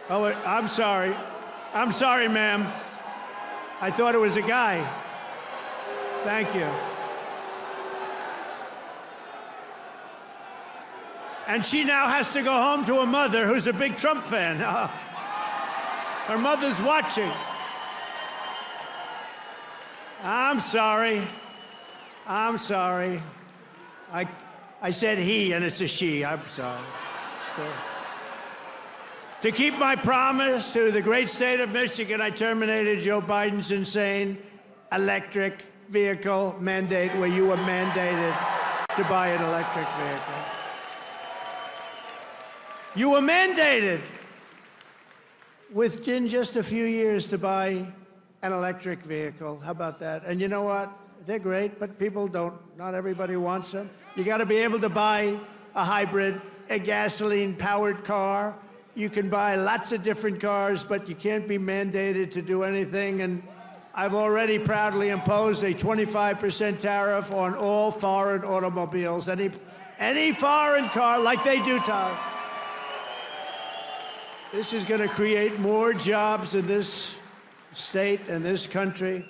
Oh, I'm sorry. I'm sorry, ma'am. I thought it was a guy. Thank you. And she now has to go home to a mother who's a big Trump fan. Her mother's watching. I'm sorry. I'm sorry. I said he, and it's a she. I'm sorry. To keep my promise to the great state of Michigan, I terminated Joe Biden's insane electric vehicle mandate, where you were mandated to buy an electric vehicle. You were mandated within just a few years to buy an electric vehicle. How about that? And you know what? They're great, but people don't. Not everybody wants them. You got to be able to buy a hybrid, a gasoline-powered car. You can buy lots of different cars, but you can't be mandated to do anything. And I've already proudly imposed a 25% tariff on all foreign automobiles. Any foreign car, like they do to us. This is going to create more jobs in this state and this country,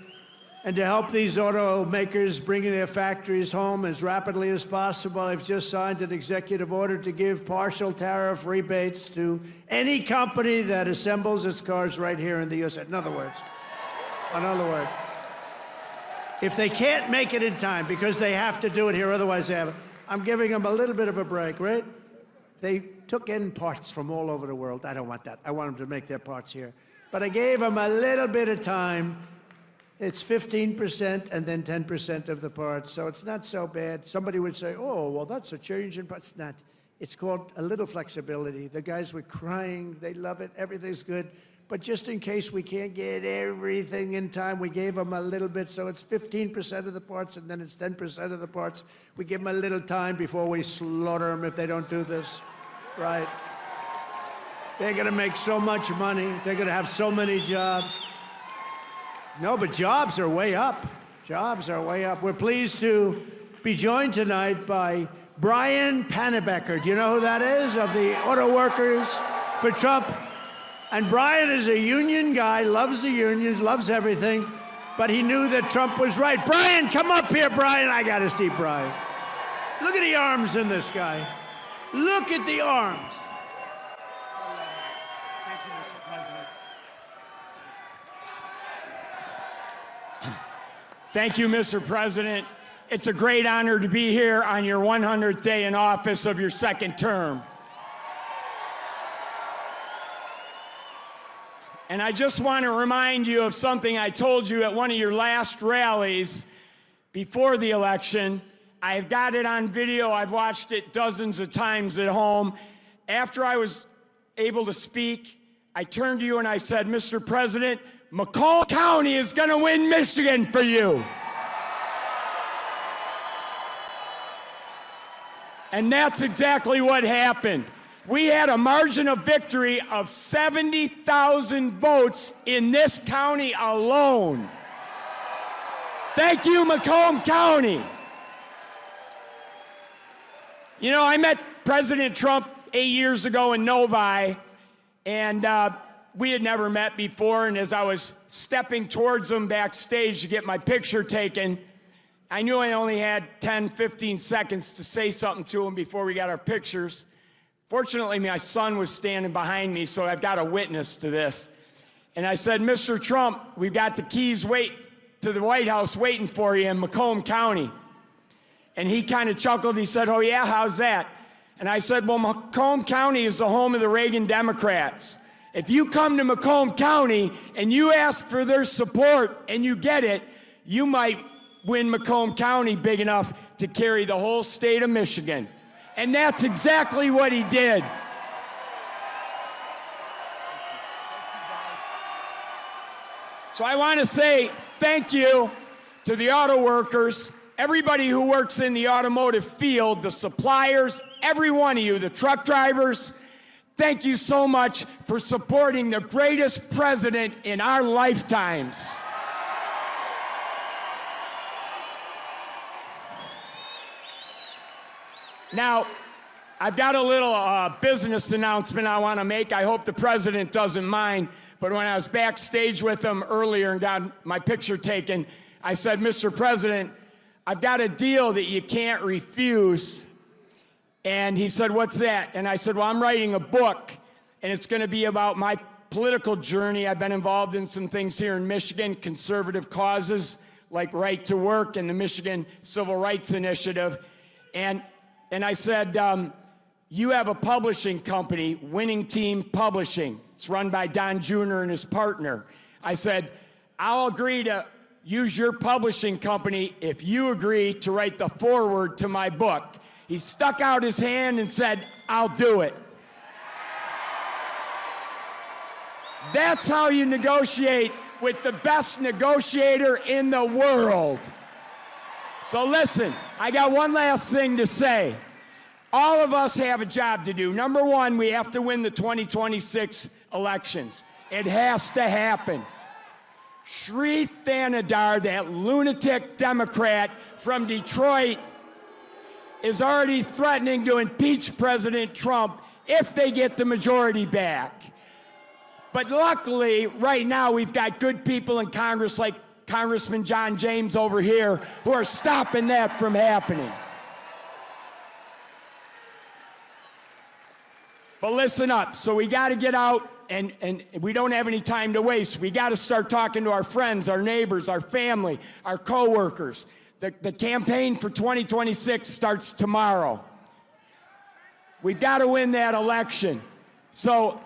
and to help these automakers bring their factories home as rapidly as possible, I've just signed an executive order to give partial tariff rebates to any company that assembles its cars right here in the U.S. In other words, if they can't make it in time because they have to do it here, otherwise they haven't, I'm giving them a little bit of a break, right? They took in parts from all over the world. I don't want that. I want them to make their parts here. But I gave them a little bit of time. It's 15% and then 10% of the parts, so it's not so bad. Somebody would say, oh, well, that's a change in parts. It's not. It's called a little flexibility. The guys were crying. They love it. Everything's good. But just in case we can't get everything in time, we gave them a little bit. So it's 15% of the parts, and then it's 10% of the parts. We give them a little time before we slaughter them if they don't do this. Right? They're going to make so much money. They're going to have so many jobs. No, but jobs are way up. Jobs are way up. We're pleased to be joined tonight by Brian Panebecker. Do you know who that is? Of the Auto Workers for Trump. And Brian is a union guy, loves the unions, loves everything, but he knew that Trump was right. Brian, come up here, Brian. I got to see Brian. Look at the arms in this guy. Look at the arms. Thank you, Mr. President. Thank you, Mr. President. It's a great honor to be here on your 100th day in office of your second term. And I just want to remind you of something I told you at one of your last rallies before the election. I've got it on video. I've watched it dozens of times at home. After I was able to speak, I turned to you and I said, Mr. President, McCall County is going to win Michigan for you. And that's exactly what happened. We had a margin of victory of 70,000 votes in this county alone. Thank you, Macomb County. You know, I met President Trump 8 years ago in Novi, and we had never met before, and as I was stepping towards him backstage to get my picture taken, I knew I only had 10, 15 seconds to say something to him before we got our pictures. Fortunately, my son was standing behind me, so I've got a witness to this. And I said, Mr. Trump, we've got the keys to the White House waiting for you in Macomb County. And he kind of chuckled. He said, oh, yeah, how's that? And I said, well, Macomb County is the home of the Reagan Democrats. If you come to Macomb County and you ask for their support and you get it, you might win Macomb County big enough to carry the whole state of Michigan. And that's exactly what he did. So I want to say thank you to the auto workers, everybody who works in the automotive field, the suppliers, every one of you, the truck drivers. Thank you so much for supporting the greatest president in our lifetimes. Now, I've got a little business announcement I want to make. I hope the president doesn't mind. But when I was backstage with him earlier and got my picture taken, I said, Mr. President, I've got a deal that you can't refuse. And he said, what's that? And I said, well, I'm writing a book, and it's going to be about my political journey. I've been involved in some things here in Michigan, conservative causes like right to work and the Michigan Civil Rights Initiative. And I said, you have a publishing company, Winning Team Publishing. It's run by Don Jr. and his partner. I said, I'll agree to use your publishing company if you agree to write the foreword to my book. He stuck out his hand and said, I'll do it. That's how you negotiate with the best negotiator in the world. So listen, I got one last thing to say. All of us have a job to do. Number one, we have to win the 2026 elections. It has to happen. Sri Thanadar, that lunatic Democrat from Detroit, is already threatening to impeach President Trump if they get the majority back. But luckily, right now, we've got good people in Congress like Congressman John James over here who are stopping that from happening. But listen up. So we got to get out, and we don't have any time to waste. We got to start talking to our friends, our neighbors, our family, our coworkers. The campaign for 2026 starts tomorrow. We've got to win that election. So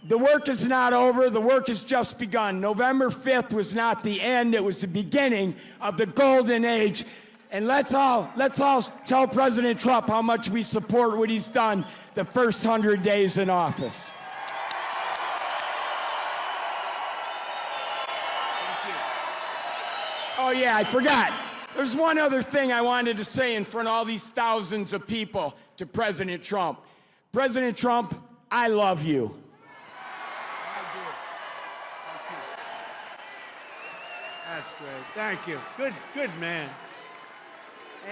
the work is not over. The work has just begun. November 5th was not the end. It was the beginning of the golden age. And let's all tell President Trump how much we support what he's done the first 100 days in office. Oh yeah, I forgot. There's one other thing I wanted to say in front of all these thousands of people to President Trump. President Trump, I love you. That's great. Thank you. Good man.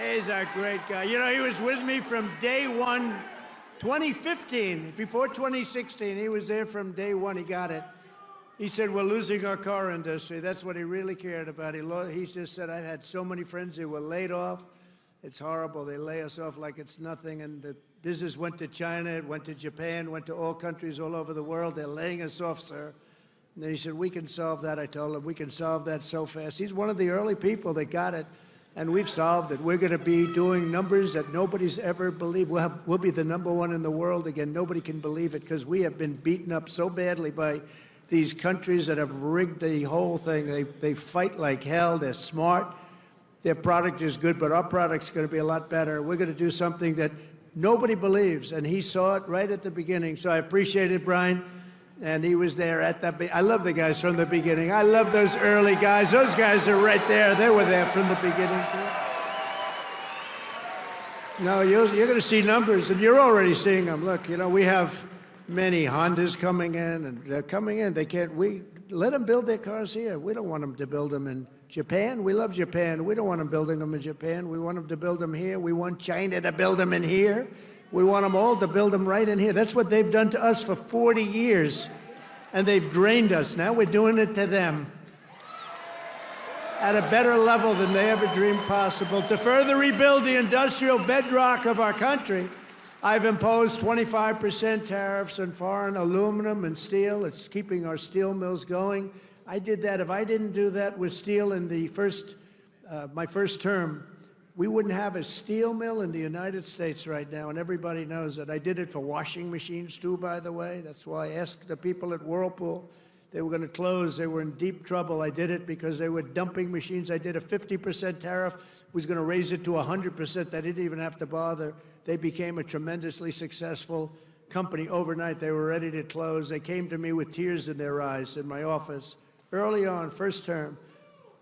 He's a great guy. You know, he was with me from day one, 2015, before 2016. He was there from day one. He got it. He said, we're losing our car industry. That's what he really cared about. He just said, I've had so many friends who were laid off. It's horrible. They lay us off like it's nothing. And the business went to China, it went to Japan, went to all countries all over the world. They're laying us off, sir. And then he said, we can solve that. I told him, we can solve that so fast. He's one of the early people that got it, and we've solved it. We're going to be doing numbers that nobody's ever believed. We'll be the #1 in the world again. Nobody can believe it because we have been beaten up so badly by these countries that have rigged the whole thing. They fight like hell. They're smart. Their product is good, but our product's going to be a lot better. We're going to do something that nobody believes, and he saw it right at the beginning. So I appreciate it, Brian. And he was there at the I love the guys from the beginning. I love those early guys. Those guys are right there. They were there from the beginning, too. No, you're going to see numbers, and you're already seeing them. Look, you know, we have many Hondas coming in, and they're coming in. We let them build their cars here. We don't want them to build them in Japan. We love Japan. We don't want them building them in Japan. We want them to build them here. We want China to build them in here. We want them all to build them right in here. That's what they've done to us for 40 years, and they've drained us. Now we're doing it to them at a better level than they ever dreamed possible. To further rebuild the industrial bedrock of our country, I've imposed 25% tariffs on foreign aluminum and steel. It's keeping our steel mills going. I did that. If I didn't do that with steel in my first term, we wouldn't have a steel mill in the United States right now, and everybody knows that. I did it for washing machines, too, by the way. That's why I asked the people at Whirlpool. They were going to close. They were in deep trouble. I did it because they were dumping machines. I did a 50% tariff. Was going to raise it to 100%. They didn't even have to bother. They became a tremendously successful company overnight. They were ready to close. They came to me with tears in their eyes in my office early on, first term.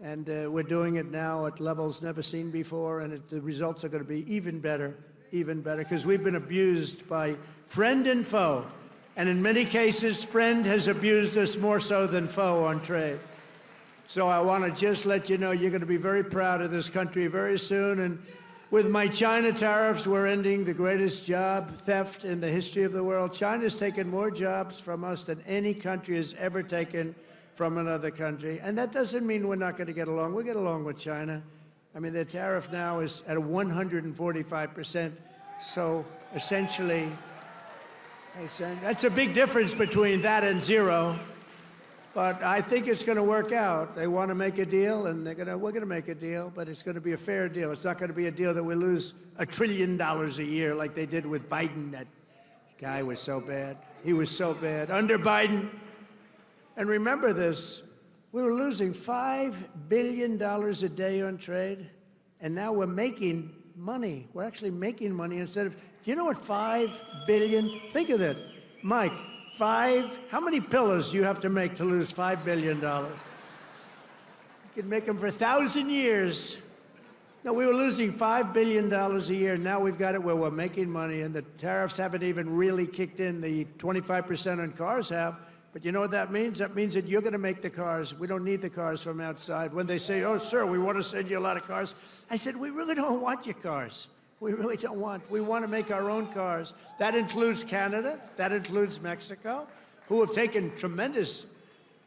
And we're doing it now at levels never seen before, and the results are going to be even better, because we've been abused by friend and foe. And in many cases, friend has abused us more so than foe on trade. So I want to just let you know you're going to be very proud of this country very soon. And with my China tariffs, we're ending the greatest job theft in the history of the world. China's taken more jobs from us than any country has ever taken from another country. And that doesn't mean we're not going to get along. We get along with China. I mean, their tariff now is at 145%. So essentially, that's a big difference between that and zero. But I think it's going to work out. They want to make a deal, and we're going to make a deal, but it's going to be a fair deal. It's not going to be a deal that we lose $1 trillion a year like they did with Biden. That guy was so bad. He was so bad. Under Biden, and remember this, we were losing $5 billion a day on trade, and now we're making money. We're actually making money instead of, do you know what 5 billion, think of that, Mike, how many pillows do you have to make to lose $5 billion? You could make them for 1,000 years. No, we were losing $5 billion a year. Now we've got it where we're making money, and the tariffs haven't even really kicked in. The 25% on cars have. But you know what that means? That means that you're going to make the cars. We don't need the cars from outside. When they say, oh, sir, we want to send you a lot of cars, I said, we really don't want your cars. We really don't want. We want to make our own cars. That includes Canada. That includes Mexico, who have taken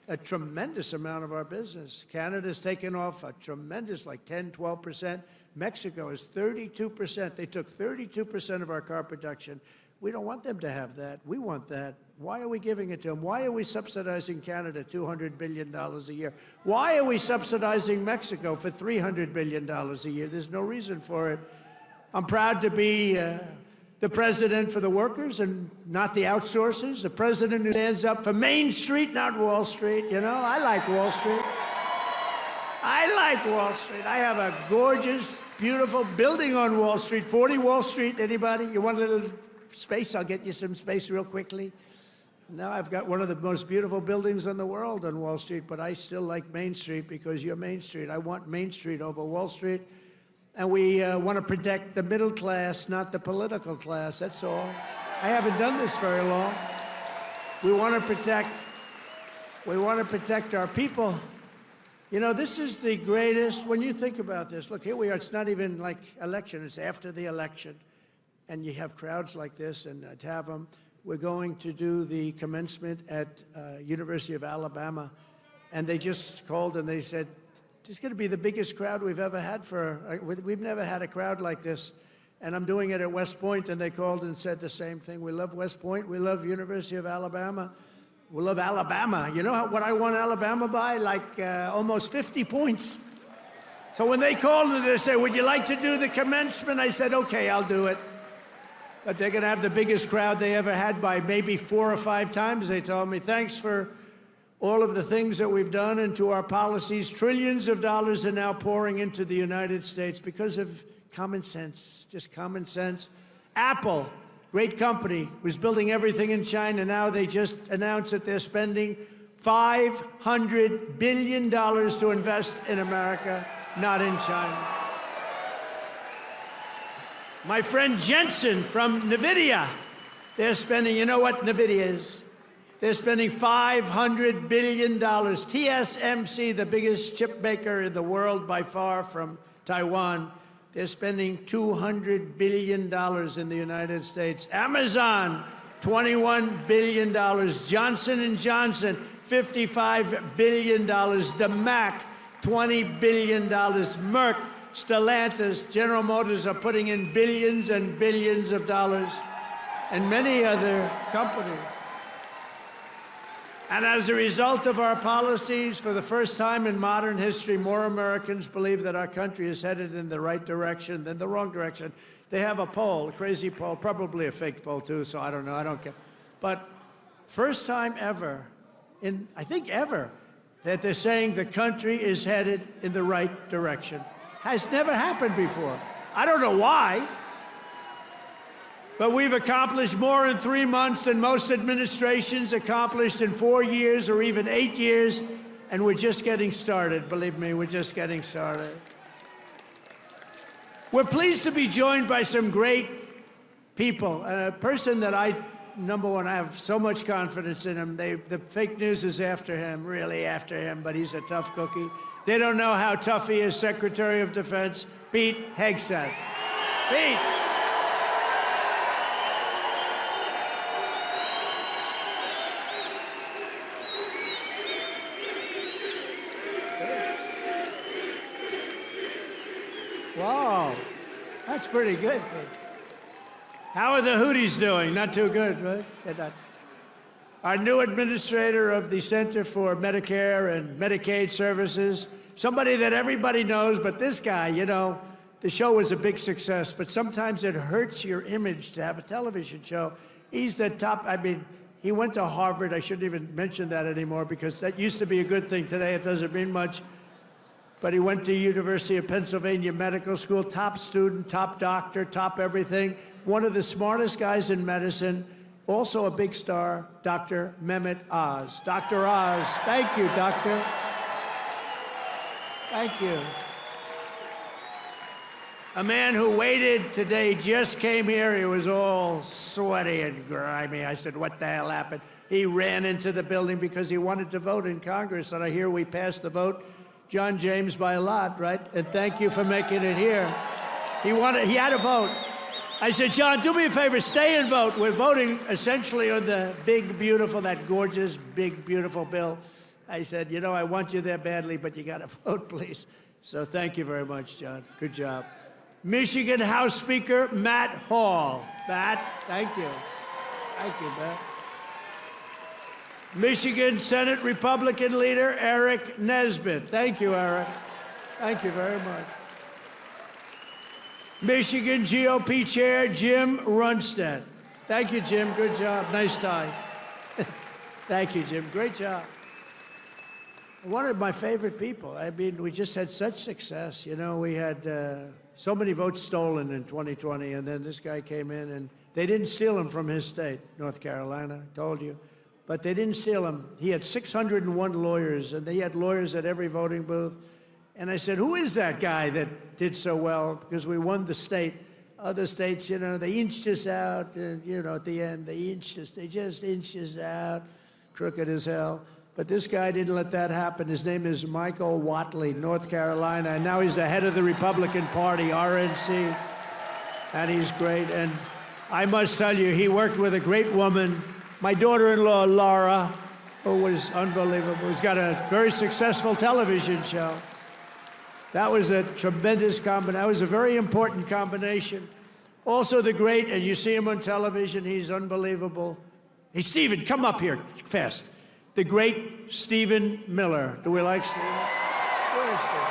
a tremendous amount of our business. Canada's taken off a tremendous, like 10, 12%. Mexico is 32%. They took 32% of our car production. We don't want them to have that. We want that. Why are we giving it to them? Why are we subsidizing Canada $200 billion a year? Why are we subsidizing Mexico for $300 billion a year? There's no reason for it. I'm proud to be the president for the workers and not the outsourcers, the president who stands up for Main Street, not Wall Street. You know, I like Wall Street. I like Wall Street. I have a gorgeous, beautiful building on Wall Street, 40 Wall Street. Anybody? You want a little space? I'll get you some space real quickly. Now I've got one of the most beautiful buildings in the world on Wall Street, but I still like Main Street because you're Main Street. I want Main Street over Wall Street. And we want to protect the middle class, not the political class. That's all. I haven't done this very long. We want to protect our people. You know, this is the greatest, when you think about this, look, here we are, it's not even like election, it's after the election. And you have crowds like this, and to have them, we're going to do the commencement at University of Alabama. And they just called and they said, it's going to be the biggest crowd we've ever had we've never had a crowd like this. And I'm doing it at West Point, and they called and said the same thing. We love West Point. We love University of Alabama. We love Alabama. You know what I won Alabama by? Like almost 50 points. So when they called and they said, would you like to do the commencement? I said, okay, I'll do it. But they're going to have the biggest crowd they ever had by maybe 4 or 5 times, they told me. Thanks for all of the things that we've done and to our policies. Trillions of dollars are now pouring into the United States because of common sense, just common sense. Apple, great company, was building everything in China. Now they just announced that they're spending $500 billion to invest in America, not in China. My friend Jensen from NVIDIA. They're spending, you know what NVIDIA is? They're spending $500 billion. TSMC, the biggest chip maker in the world by far from Taiwan, they're spending $200 billion in the United States. Amazon, $21 billion. Johnson & Johnson, $55 billion. The Mac, $20 billion. Merck, Stellantis, General Motors are putting in billions and billions of dollars, and many other companies. And as a result of our policies, for the first time in modern history, more Americans believe that our country is headed in the right direction than the wrong direction. They have a poll, a crazy poll, probably a fake poll too, so I don't know, I don't care. But first time ever, I think ever, that they're saying the country is headed in the right direction. Has never happened before. I don't know why. But we've accomplished more in 3 months than most administrations accomplished in 4 years or even 8 years, and we're just getting started. Believe me, we're just getting started. We're pleased to be joined by some great people. A person that number one, I have so much confidence in him. The fake news is after him, really after him, but he's a tough cookie. They don't know how tough he is, Secretary of Defense, Pete Hegseth. Pete. Wow, that's pretty good. How are the Houthis doing? Not too good, right? Our new administrator of the Center for Medicare and Medicaid Services, somebody that everybody knows, but this guy, you know, the show was a big success, but sometimes it hurts your image to have a television show. He's the top, I mean, he went to Harvard. I shouldn't even mention that anymore because that used to be a good thing. Today it doesn't mean much. But he went to University of Pennsylvania Medical School, top student, top doctor, top everything. One of the smartest guys in medicine, also a big star, Dr. Mehmet Oz. Dr. Oz, thank you, doctor. Thank you. A man who waited today, just came here. He was all sweaty and grimy. I said, what the hell happened? He ran into the building because he wanted to vote in Congress, and I hear we passed the vote. John James by a lot, right? And thank you for making it here. He had a vote. I said, John, do me a favor, stay and vote. We're voting essentially on the big, beautiful, that gorgeous, big, beautiful bill. I said, you know, I want you there badly, but you gotta vote, please. So thank you very much, John. Good job. Michigan House Speaker Matt Hall. Matt, thank you. Thank you, Matt. Michigan Senate Republican leader Eric Nesbitt. Thank you, Eric. Thank you very much. Michigan GOP Chair Jim Runstead. Thank you, Jim. Good job. Nice tie. Thank you, Jim. Great job. One of my favorite people. I mean, we just had such success. You know, we had so many votes stolen in 2020, and then this guy came in, and they didn't steal him from his state, North Carolina, I told you. But they didn't steal him. He had 601 lawyers, and they had lawyers at every voting booth. And I said, who is that guy that did so well? Because we won the state. Other states, you know, they inched us out, and, you know, at the end, they just inched us out, crooked as hell. But this guy didn't let that happen. His name is Michael Whatley, North Carolina, and now he's the head of the Republican Party, RNC, and he's great. And I must tell you, he worked with a great woman, my daughter-in-law, Laura, who was unbelievable, who's got a very successful television show. That was a tremendous combination. That was a very important combination. Also the great, and you see him on television, he's unbelievable. Hey, Stephen, come up here fast. The great Stephen Miller. Do we like Stephen? Where is Stephen?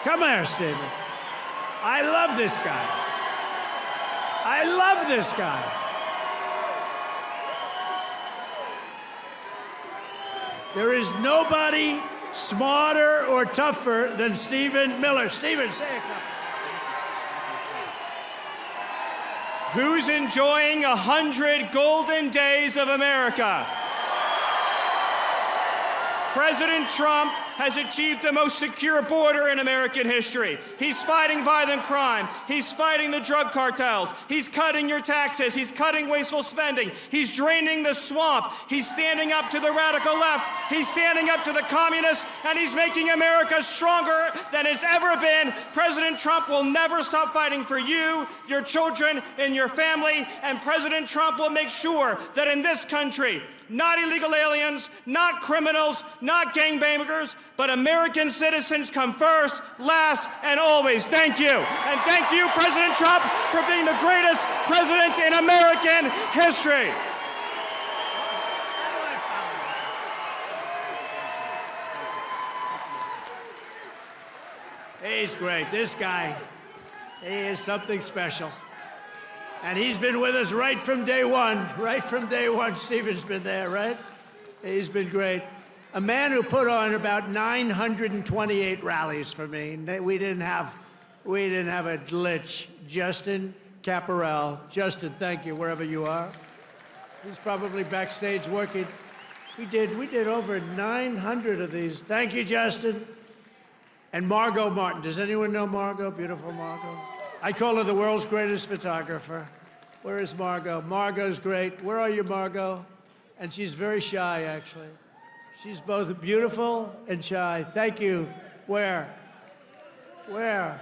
Come here, Stephen. I love this guy. I love this guy. There is nobody smarter or tougher than Stephen Miller. Stephen, say a couple. Who's enjoying 100 golden days of America? President Trump has achieved the most secure border in American history. He's fighting violent crime. He's fighting the drug cartels. He's cutting your taxes. He's cutting wasteful spending. He's draining the swamp. He's standing up to the radical left. He's standing up to the communists, and he's making America stronger than it's ever been. President Trump will never stop fighting for you, your children, and your family, and President Trump will make sure that in this country, not illegal aliens, not criminals, not gangbangers, but American citizens come first, last, and always. Thank you. And thank you, President Trump, for being the greatest president in American history. He's great. This guy, he is something special. And he's been with us right from day one. Right from day one, Stephen's been there, right? He's been great. A man who put on about 928 rallies for me. We didn't have a glitch. Justin Caparel. Justin, thank you, wherever you are. He's probably backstage working. We did over 900 of these. Thank you, Justin. And Margot Martin. Does anyone know Margot? Beautiful Margot. I call her the world's greatest photographer. Where is Margot? Margot's great. Where are you, Margot? And she's very shy, actually. She's both beautiful and shy. Thank you. Where? Where?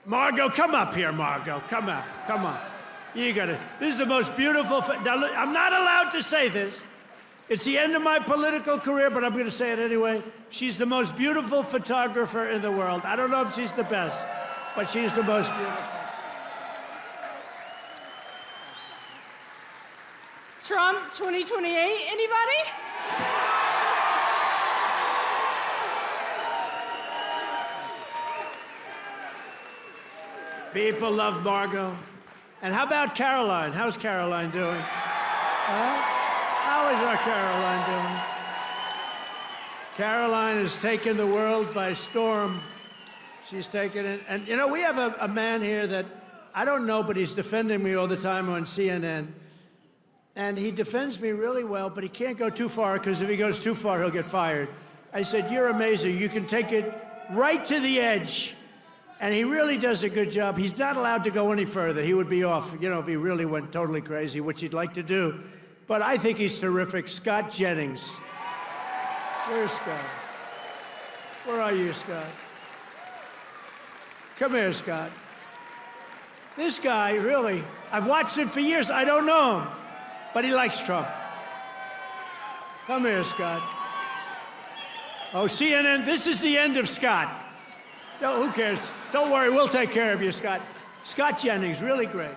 Margot, come up here, Margot. Come up. Come on. You got it. This is the most beautiful. Now, look, I'm not allowed to say this. It's the end of my political career, but I'm going to say it anyway. She's the most beautiful photographer in the world. I don't know if she's the best, but she's the most beautiful. Trump 2028, anybody? People love Margot. And how about Caroline? How's Caroline doing? Huh? How is our Caroline doing? Caroline has taken the world by storm. She's taken it. And, you know, we have a man here that I don't know, but he's defending me all the time on CNN. And he defends me really well, but he can't go too far, because if he goes too far, he'll get fired. I said, you're amazing. You can take it right to the edge. And he really does a good job. He's not allowed to go any further. He would be off, you know, if he really went totally crazy, which he'd like to do. But I think he's terrific. Scott Jennings. Where's Scott? Where are you, Scott? Come here, Scott. This guy, really, I've watched him for years. I don't know him, but he likes Trump. Come here, Scott. Oh, CNN, this is the end of Scott. Who cares? Don't worry, we'll take care of you, Scott. Scott Jennings, really great.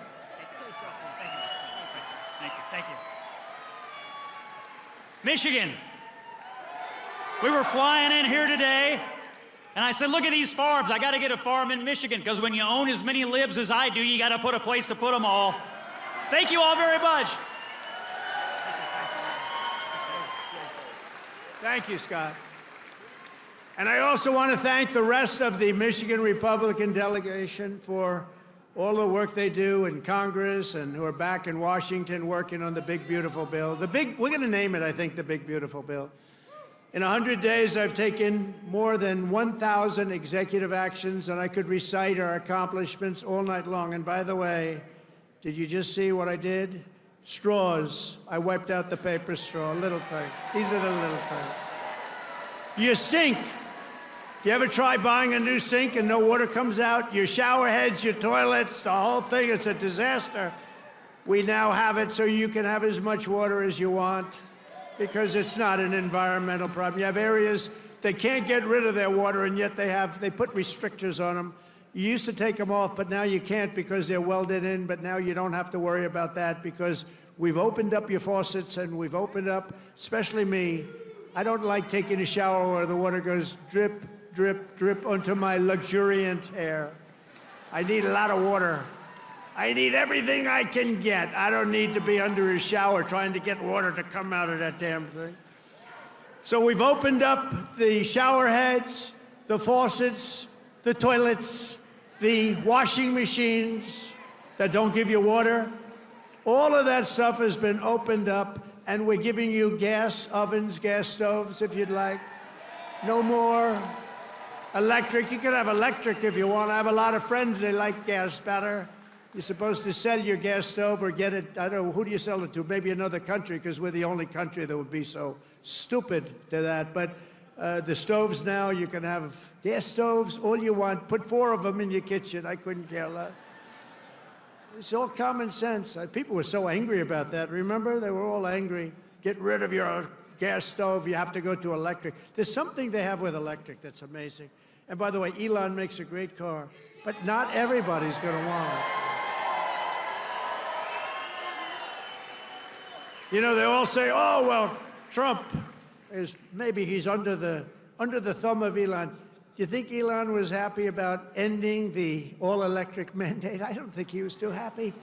Thank you. Michigan. We were flying in here today, and I said, look at these farms. I got to get a farm in Michigan, because when you own as many libs as I do, you got to put a place to put them all. Thank you all very much. Thank you, Scott. And I also want to thank the rest of the Michigan Republican delegation for all the work they do in Congress and who are back in Washington working on the big, beautiful bill. We're going to name it, I think, the big, beautiful bill. In 100 days, I've taken more than 1,000 executive actions, and I could recite our accomplishments all night long. And by the way, did you just see what I did? Straws. I wiped out the paper straw, little thing. These are the little things. Your sink. If you ever try buying a new sink and no water comes out, your shower heads, your toilets, the whole thing, it's a disaster. We now have it so you can have as much water as you want, because it's not an environmental problem. You have areas that can't get rid of their water, and yet they put restrictors on them. You used to take them off, but now you can't because they're welded in, but now you don't have to worry about that because we've opened up your faucets, and we've opened up, especially me. I don't like taking a shower where the water goes drip, drip, drip onto my luxuriant hair. I need a lot of water. I need everything I can get. I don't need to be under a shower trying to get water to come out of that damn thing. So we've opened up the shower heads, the faucets, the toilets, the washing machines that don't give you water. All of that stuff has been opened up, and we're giving you gas ovens, gas stoves, if you'd like. No more electric. You can have electric if you want. I have a lot of friends, they like gas better. You're supposed to sell your gas stove or get it, I don't know, who do you sell it to? Maybe another country, because we're the only country that would be so stupid to that. But the stoves now, you can have gas stoves, all you want. Put 4 of them in your kitchen. I couldn't care less. It's all common sense. People were so angry about that. Remember? They were all angry. Get rid of your gas stove. You have to go to electric. There's something they have with electric that's amazing. And by the way, Elon makes a great car, but not everybody's going to want it. You know, they all say, oh, well, Trump is, maybe he's under the thumb of Elon. Do you think Elon was happy about ending the all-electric mandate? I don't think he was too happy,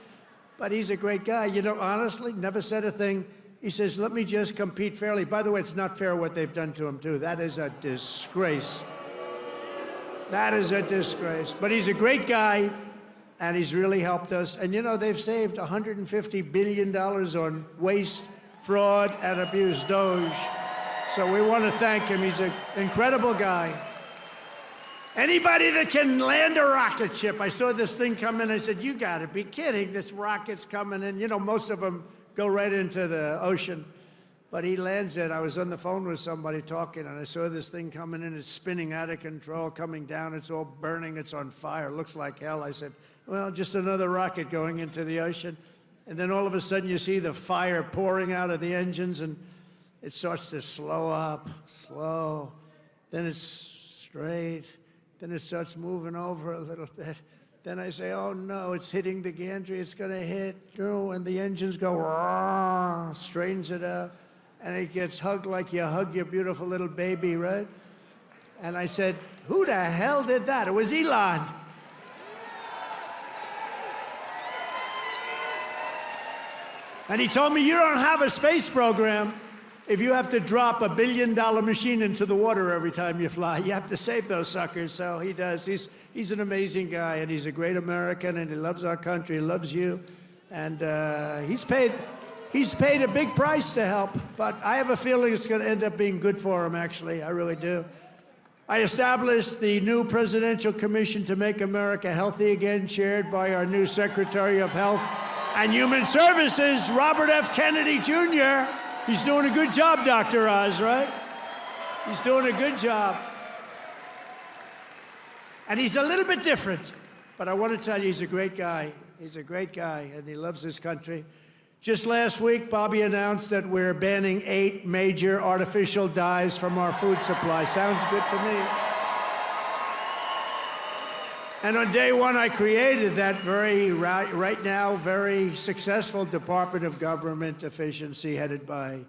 but he's a great guy. You know, honestly, never said a thing. He says, let me just compete fairly. By the way, it's not fair what they've done to him, too. That is a disgrace. That is a disgrace. But he's a great guy, and he's really helped us. And, you know, they've saved $150 billion on waste, fraud, and abuse, Doge. So we want to thank him. He's an incredible guy. Anybody that can land a rocket ship. I saw this thing come in. I said, you got to be kidding. This rocket's coming in. You know, most of them go right into the ocean. But he lands it. I was on the phone with somebody talking, and I saw this thing coming in. It's spinning out of control, coming down. It's all burning. It's on fire. It looks like hell. I said, well, just another rocket going into the ocean. And then all of a sudden, you see the fire pouring out of the engines, and it starts to slow up, slow. Then it's straight. Then it starts moving over a little bit. Then I say, oh, no, it's hitting the gantry. It's going to hit. And the engines go, rah, straightens it out. And it gets hugged like you hug your beautiful little baby, right? And I said, who the hell did that? It was Elon. And he told me, you don't have a space program if you have to drop $1 billion machine into the water every time you fly. You have to save those suckers. So he does. He's an amazing guy, and he's a great American, and he loves our country. He loves you. And he's paid a big price to help, but I have a feeling it's going to end up being good for him, actually. I really do. I established the new Presidential Commission to Make America Healthy Again, chaired by our new Secretary of Health and Human Services, Robert F. Kennedy, Jr. He's doing a good job, Dr. Oz, right? He's doing a good job. And he's a little bit different, but I want to tell you, he's a great guy. He's a great guy, and he loves his country. Just last week, Bobby announced that we're banning 8 major artificial dyes from our food supply. Sounds good to me. And on day 1, I created that right now, very successful Department of Government Efficiency headed by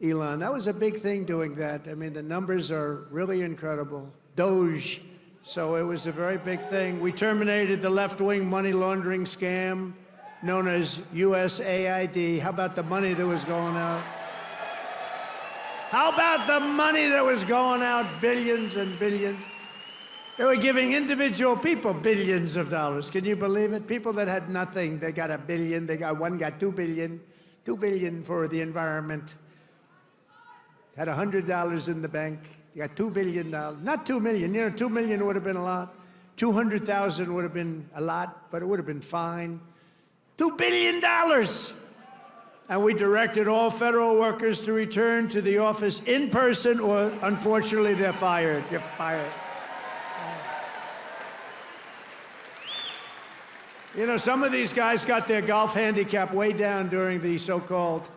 Elon. That was a big thing doing that. I mean, the numbers are really incredible. Doge. So it was a very big thing. We terminated the left-wing money laundering scam known as USAID. How about the money that was going out? How about the money that was going out? Billions and billions. They were giving individual people billions of dollars. Can you believe it? People that had nothing, they got $1 billion. One got $2 billion. $2 billion for the environment. Had $100 in the bank. You got $2 billion. Not 2 million. You know, 2 million would have been a lot. 200,000 would have been a lot, but it would have been fine. $2 billion. And we directed all federal workers to return to the office in person, or unfortunately, they're fired. You're fired. You know, some of these guys got their golf handicap way down during the so-called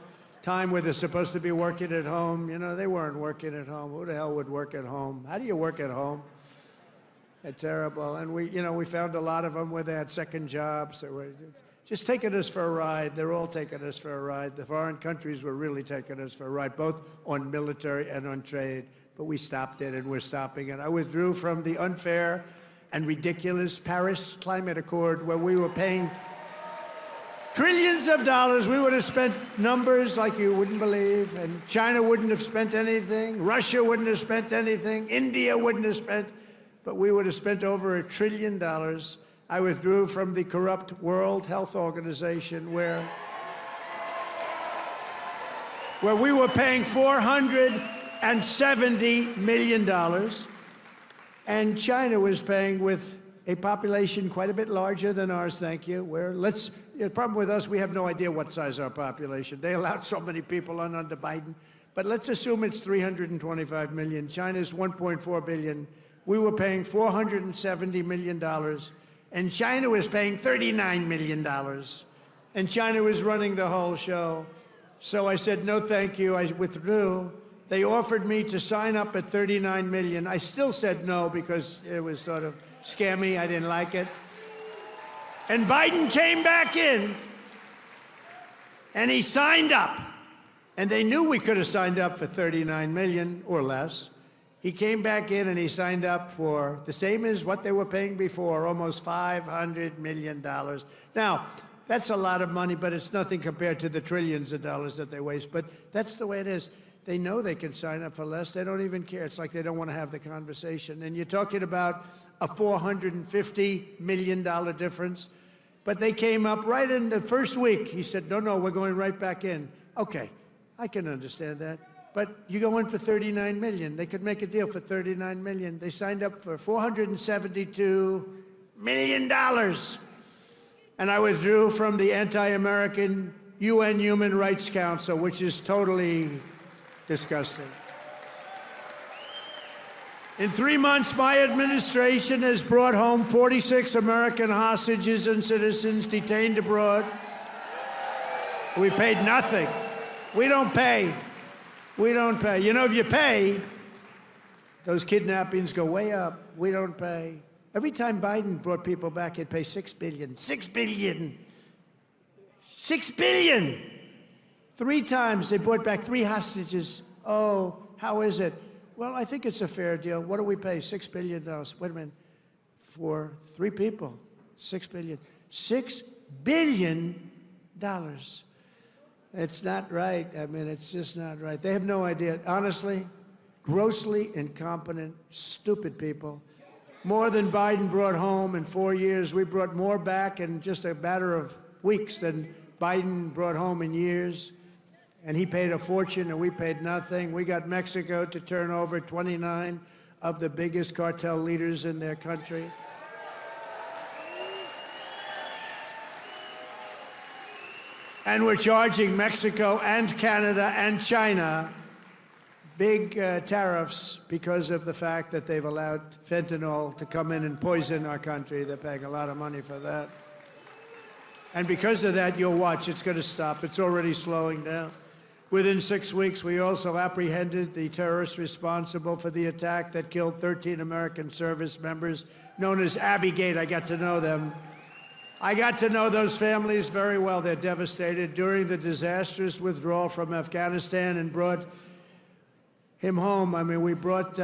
time where they're supposed to be working at home. You know, they weren't working at home. Who the hell would work at home? How do you work at home? It's terrible. And we found a lot of them where they had second jobs. They were just taking us for a ride. They're all taking us for a ride. The foreign countries were really taking us for a ride, both on military and on trade. But we stopped it, and we're stopping it. I withdrew from the unfair and ridiculous Paris Climate Accord, where we were paying trillions of dollars. We would have spent numbers like you wouldn't believe, and China wouldn't have spent anything, Russia wouldn't have spent anything, India wouldn't have spent, but we would have spent over $1 trillion. I withdrew from the corrupt World Health Organization, where we were paying $400 $370 million. And China was paying with a population quite a bit larger than ours, thank you. The problem with us, we have no idea what size our population. They allowed so many people on under Biden. But let's assume it's 325 million. China's 1.4 billion. We were paying $470 million. And China was paying $39 million. And China was running the whole show. So I said, no, thank you. I withdrew. They offered me to sign up at $39 million. I still said no because it was sort of scammy. I didn't like it. And Biden came back in, and he signed up. And they knew we could have signed up for $39 million or less. He came back in and he signed up for the same as what they were paying before, almost $500 million. Now, that's a lot of money, but it's nothing compared to the trillions of dollars that they waste. But that's the way it is. They know they can sign up for less. They don't even care. It's like they don't want to have the conversation. And you're talking about a $450 million difference. But they came up right in the first week. He said, no, we're going right back in. Okay, I can understand that. But you go in for $39 million. They could make a deal for $39 million. They signed up for $472 million. And I withdrew from the anti-American UN Human Rights Council, which is totally disgusting. In 3 months, my administration has brought home 46 American hostages and citizens detained abroad. We paid nothing. We don't pay. We don't pay. You know, if you pay, those kidnappings go way up. We don't pay. Every time Biden brought people back, he'd pay $6 billion. $6 billion. $6 billion. 3 times they brought back 3 hostages. Oh, how is it? Well, I think it's a fair deal. What do we pay? $6 billion. Wait a minute. For 3 people, $6 billion. $6 billion. It's not right. I mean, it's just not right. They have no idea. Honestly, grossly incompetent, stupid people. More than Biden brought home in 4 years. We brought more back in just a matter of weeks than Biden brought home in years. And he paid a fortune, and we paid nothing. We got Mexico to turn over 29 of the biggest cartel leaders in their country. And we're charging Mexico and Canada and China big tariffs because of the fact that they've allowed fentanyl to come in and poison our country. They're paying a lot of money for that. And because of that, you'll watch, it's going to stop. It's already slowing down. Within 6 weeks, we also apprehended the terrorists responsible for the attack that killed 13 American service members, known as Abbey-gate. I got to know them. I got to know those families very well. They're devastated. During the disastrous withdrawal from Afghanistan and brought him home. I mean, we brought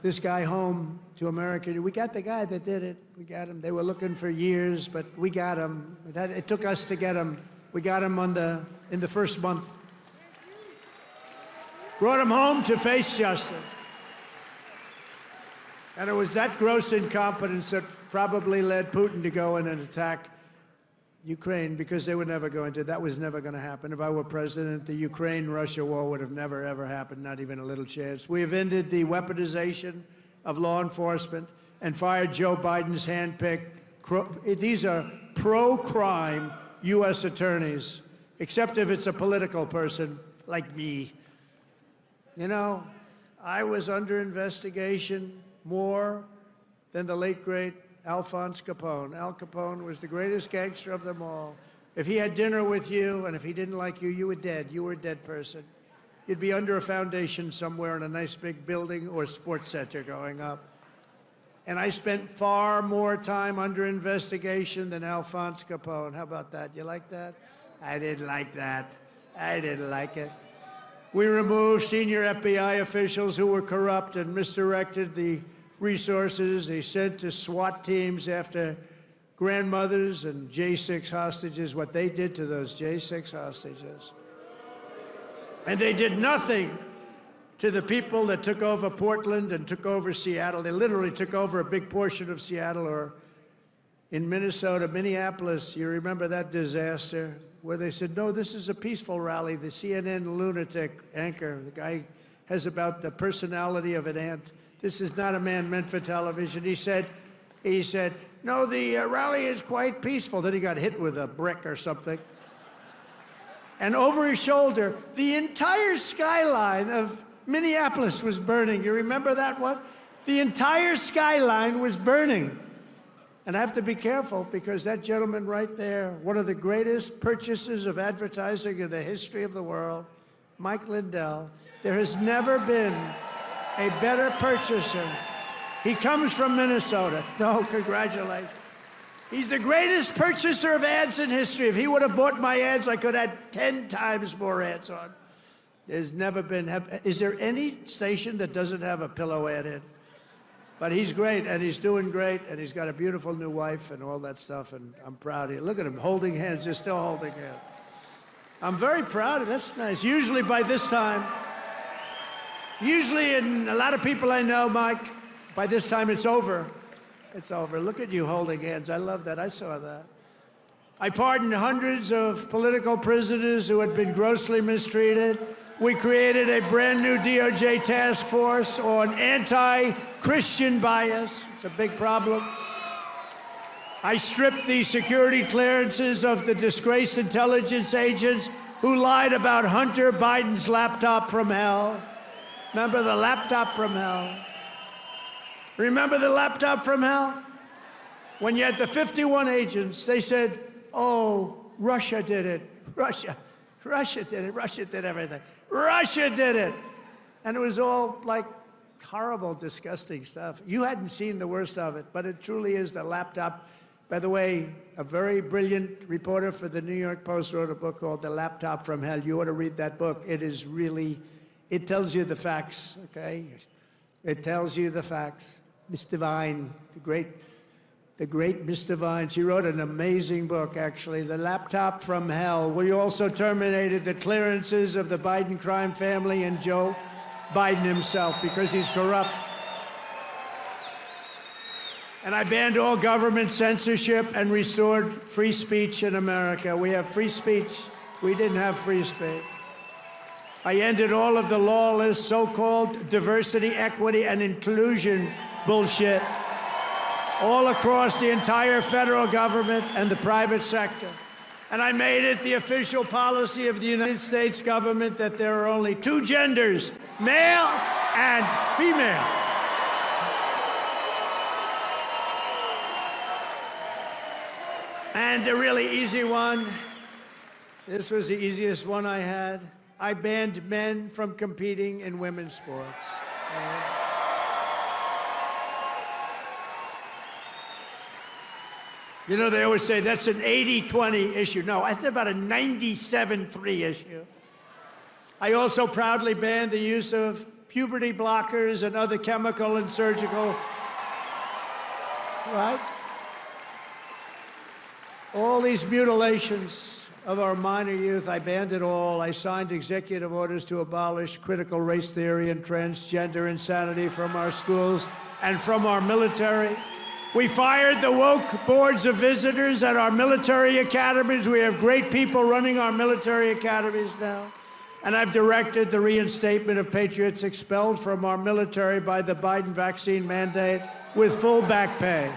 this guy home to America. We got the guy that did it. We got him. They were looking for years, but we got him. It took us to get him. We got him in the first month. Brought him home to face justice. And it was that gross incompetence that probably led Putin to go in and attack Ukraine, because they were never going to. That was never going to happen. If I were president, the Ukraine-Russia war would have never, ever happened, not even a little chance. We have ended the weaponization of law enforcement and fired Joe Biden's handpicked, these are pro-crime U.S. attorneys, except if it's a political person like me. You know, I was under investigation more than the late, great Alphonse Capone. Al Capone was the greatest gangster of them all. If he had dinner with you, and if he didn't like you, you were dead. You were a dead person. You'd be under a foundation somewhere in a nice big building or sports center going up. And I spent far more time under investigation than Alphonse Capone. How about that? You like that? I didn't like that. I didn't like it. We removed senior FBI officials who were corrupt and misdirected the resources they sent to SWAT teams after grandmothers and J6 hostages, what they did to those J6 hostages. And they did nothing to the people that took over Portland and took over Seattle. They literally took over a big portion of Seattle, or in Minnesota, Minneapolis. You remember that disaster where they said, no, this is a peaceful rally. The CNN lunatic anchor, the guy has about the personality of an ant. This is not a man meant for television. He said, no, the rally is quite peaceful. Then he got hit with a brick or something. And over his shoulder, the entire skyline of Minneapolis was burning. You remember that one? The entire skyline was burning. And I have to be careful because that gentleman right there, one of the greatest purchasers of advertising in the history of the world, Mike Lindell, there has never been a better purchaser. He comes from Minnesota. No, congratulations. He's the greatest purchaser of ads in history. If he would have bought my ads, I could have had 10 times more ads on. There's never been, is there any station that doesn't have a pillow ad in? But he's great, and he's doing great, and he's got a beautiful new wife and all that stuff, and I'm proud of you. Look at him holding hands. They're still holding hands. I'm very proud of him. That's nice. Usually by this time, and a lot of people I know, Mike, by this time it's over. It's over. Look at you holding hands. I love that. I saw that. I pardoned hundreds of political prisoners who had been grossly mistreated. We created a brand new DOJ task force on anti-Christian bias. It's a big problem. I stripped the security clearances of the disgraced intelligence agents who lied about Hunter Biden's laptop from hell. Remember the laptop from hell? Remember the laptop from hell? When you had the 51 agents, they said, oh, Russia did it. Russia did it. Russia did everything. Russia did it. And it was all like horrible, disgusting stuff. You hadn't seen the worst of it, but it truly is the laptop. By the way, a very brilliant reporter for the New York Post wrote a book called The Laptop from Hell. You ought to read that book. It is really, it tells you the facts, okay? It tells you the facts. Mr. Vine, the great Mr. Vine, she wrote an amazing book, actually, The Laptop from Hell. We also terminated the clearances of the Biden crime family and Joe Biden himself because he's corrupt. And I banned all government censorship and restored free speech in America. We have free speech. We didn't have free speech. I ended all of the lawless so-called diversity, equity, and inclusion bullshit all across the entire federal government and the private sector. And I made it the official policy of the United States government that there are only two genders, male and female. And the really easy one, this was the easiest one I had. I banned men from competing in women's sports. You know, they always say that's an 80-20 issue. No, that's about a 97-3 issue. I also proudly banned the use of puberty blockers and other chemical and surgical, right? All these mutilations of our minor youth, I banned it all. I signed executive orders to abolish critical race theory and transgender insanity from our schools and from our military. We fired the woke boards of visitors at our military academies. We have great people running our military academies now. And I've directed the reinstatement of patriots expelled from our military by the Biden vaccine mandate with full back pay.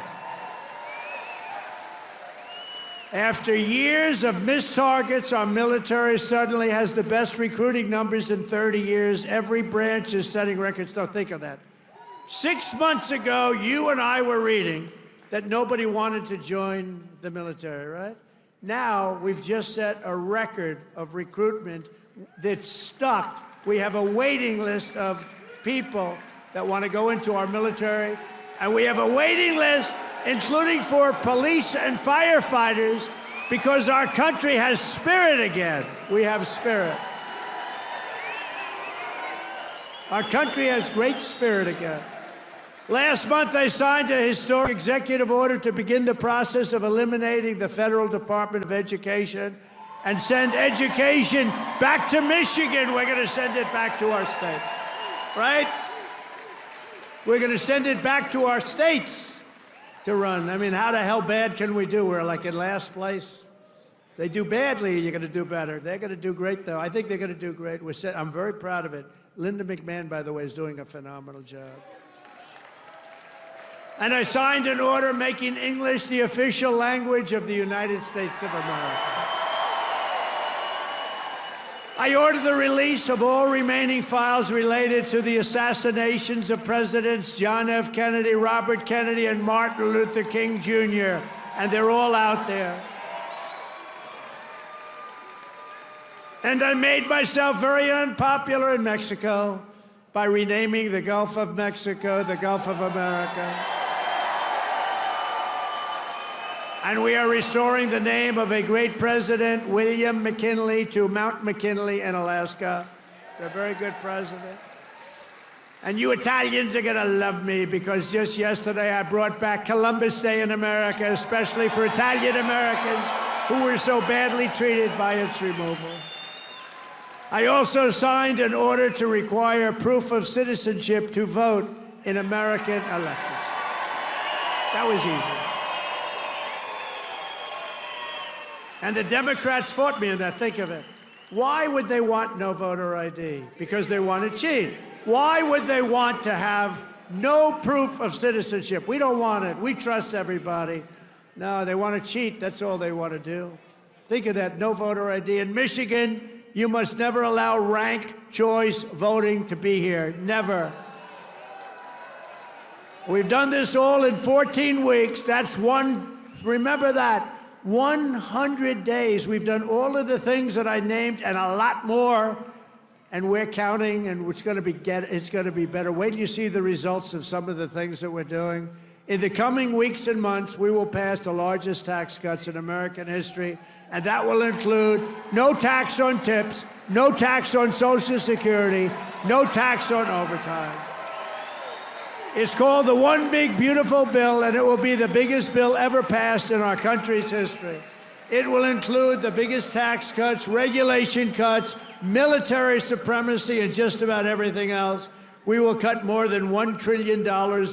After years of missed targets, our military suddenly has the best recruiting numbers in 30 years. Every branch is setting records. Don't think of that. 6 months ago, you and I were reading that nobody wanted to join the military, right? Now, we've just set a record of recruitment that's stuck. We have a waiting list of people that want to go into our military, and we have a waiting list, including for police and firefighters, because our country has spirit again. We have spirit. Our country has great spirit again. Last month, I signed a historic executive order to begin the process of eliminating the Federal Department of Education and send education back to Michigan. We're going to send it back to our states, right? We're going to send it back to our states to run. I mean, how the hell bad can we do? We're like in last place. If they do badly, you're going to do better. They're going to do great, though. I think they're going to do great. I'm very proud of it. Linda McMahon, by the way, is doing a phenomenal job. And I signed an order making English the official language of the United States of America. I ordered the release of all remaining files related to the assassinations of Presidents John F. Kennedy, Robert Kennedy, and Martin Luther King Jr., and they're all out there. And I made myself very unpopular in Mexico by renaming the Gulf of Mexico the Gulf of America. And we are restoring the name of a great president, William McKinley, to Mount McKinley in Alaska. He's a very good president. And you Italians are going to love me because just yesterday I brought back Columbus Day in America, especially for Italian Americans who were so badly treated by its removal. I also signed an order to require proof of citizenship to vote in American elections. That was easy. And the Democrats fought me in that. Think of it. Why would they want no voter ID? Because they want to cheat. Why would they want to have no proof of citizenship? We don't want it. We trust everybody. No, they want to cheat. That's all they want to do. Think of that. No voter ID. In Michigan, you must never allow ranked choice voting to be here. Never. We've done this all in 14 weeks. That's remember that. 100 days. We've done all of the things that I named and a lot more, and we're counting, and it's going to be better. Wait till you see the results of some of the things that we're doing. In the coming weeks and months, we will pass the largest tax cuts in American history, and that will include no tax on tips, no tax on Social Security, no tax on overtime. It's called the One Big Beautiful Bill, and it will be the biggest bill ever passed in our country's history. It will include the biggest tax cuts, regulation cuts, military supremacy, and just about everything else. We will cut more than $1 trillion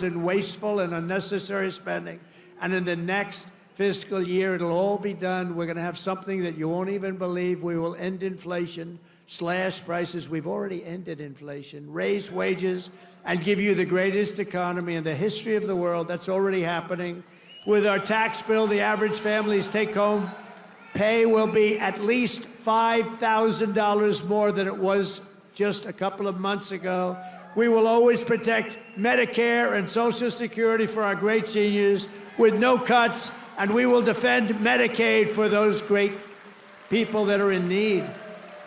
in wasteful and unnecessary spending. And in the next fiscal year, it'll all be done. We're going to have something that you won't even believe. We will end inflation, slash prices. We've already ended inflation, raise wages, and give you the greatest economy in the history of the world. That's already happening. With our tax bill, the average family's take-home pay will be at least $5,000 more than it was just a couple of months ago. We will always protect Medicare and Social Security for our great seniors with no cuts, and we will defend Medicaid for those great people that are in need.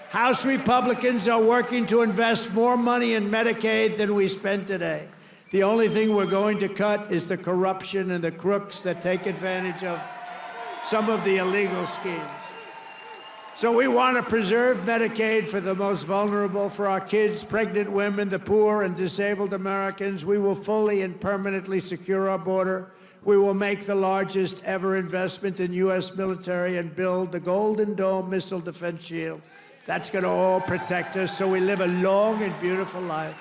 House Republicans are working to invest more money in Medicaid than we spend today. The only thing we're going to cut is the corruption and the crooks that take advantage of some of the illegal schemes. So we want to preserve Medicaid for the most vulnerable, for our kids, pregnant women, the poor, and disabled Americans. We will fully and permanently secure our border. We will make the largest ever investment in U.S. military and build the Golden Dome missile defense shield. That's going to all protect us so we live a long and beautiful life.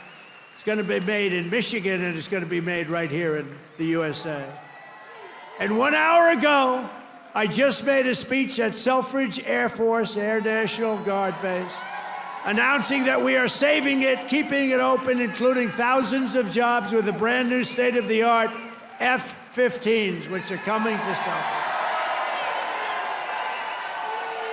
It's going to be made in Michigan, and it's going to be made right here in the USA. And 1 hour ago, I just made a speech at Selfridge Air Force Air National Guard Base, announcing that we are saving it, keeping it open, including thousands of jobs with the brand new state-of-the-art F-15s, which are coming to Selfridge.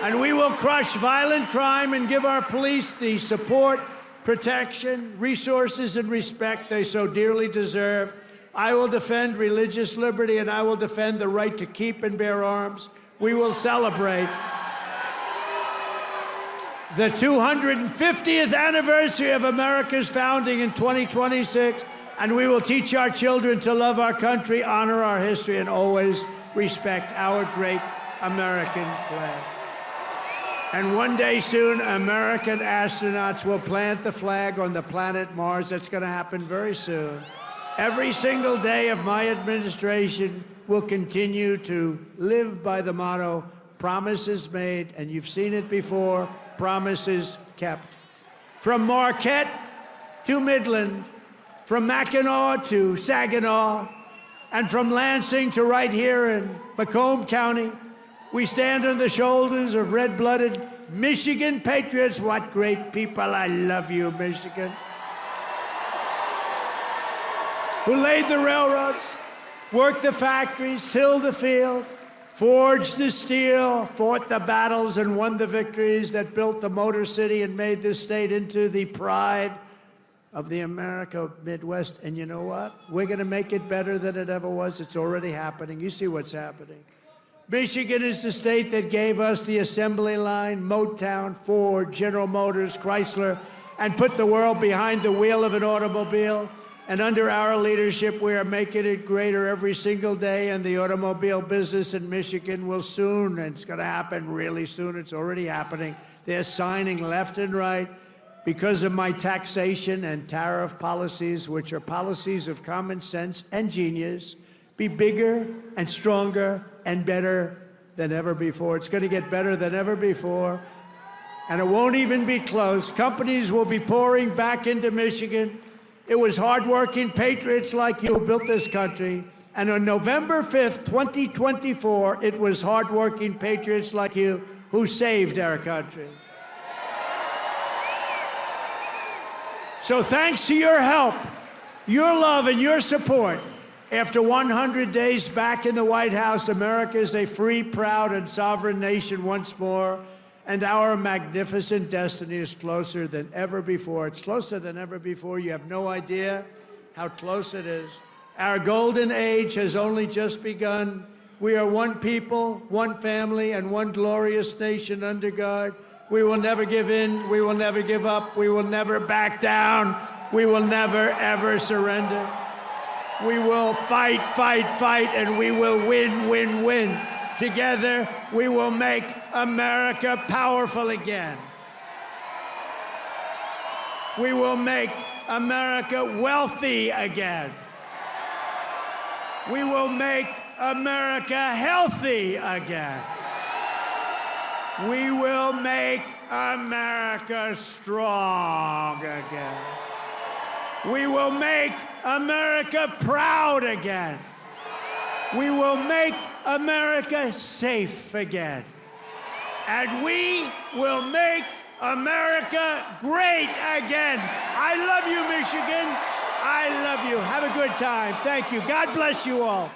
And we will crush violent crime and give our police the support, protection, resources, and respect they so dearly deserve. I will defend religious liberty, and I will defend the right to keep and bear arms. We will celebrate the 250th anniversary of America's founding in 2026, and we will teach our children to love our country, honor our history, and always respect our great American flag. And one day soon, American astronauts will plant the flag on the planet Mars. That's going to happen very soon. Every single day of my administration will continue to live by the motto, promises made, and you've seen it before, promises kept. From Marquette to Midland, from Mackinac to Saginaw, and from Lansing to right here in Macomb County, we stand on the shoulders of red-blooded Michigan patriots. What great people. I love you, Michigan. who laid the railroads, worked the factories, tilled the field, forged the steel, fought the battles and won the victories that built the Motor City and made this state into the pride of the America Midwest. And you know what? We're going to make it better than it ever was. It's already happening. You see what's happening. Michigan is the state that gave us the assembly line, Motown, Ford, General Motors, Chrysler, and put the world behind the wheel of an automobile. And under our leadership, we are making it greater every single day, and the automobile business in Michigan will soon, and it's going to happen really soon, it's already happening. They're signing left and right because of my taxation and tariff policies, which are policies of common sense and genius, be bigger and stronger and better than ever before. It's going to get better than ever before, and it won't even be close. Companies will be pouring back into Michigan. It was hardworking patriots like you who built this country. And on November 5th, 2024, it was hardworking patriots like you who saved our country. So thanks to your help, your love, and your support, after 100 days back in the White House, America is a free, proud, and sovereign nation once more. And our magnificent destiny is closer than ever before. It's closer than ever before. You have no idea how close it is. Our golden age has only just begun. We are one people, one family, and one glorious nation under God. We will never give in. We will never give up. We will never back down. We will never, ever surrender. We will fight, fight, fight, and we will win, win, win. Together, we will make America powerful again. We will make America wealthy again. We will make America healthy again. We will make America strong again. We will make America proud again. We will make America safe again. And we will make America great again. I love you, Michigan. I love you. Have a good time. Thank you. God bless you all.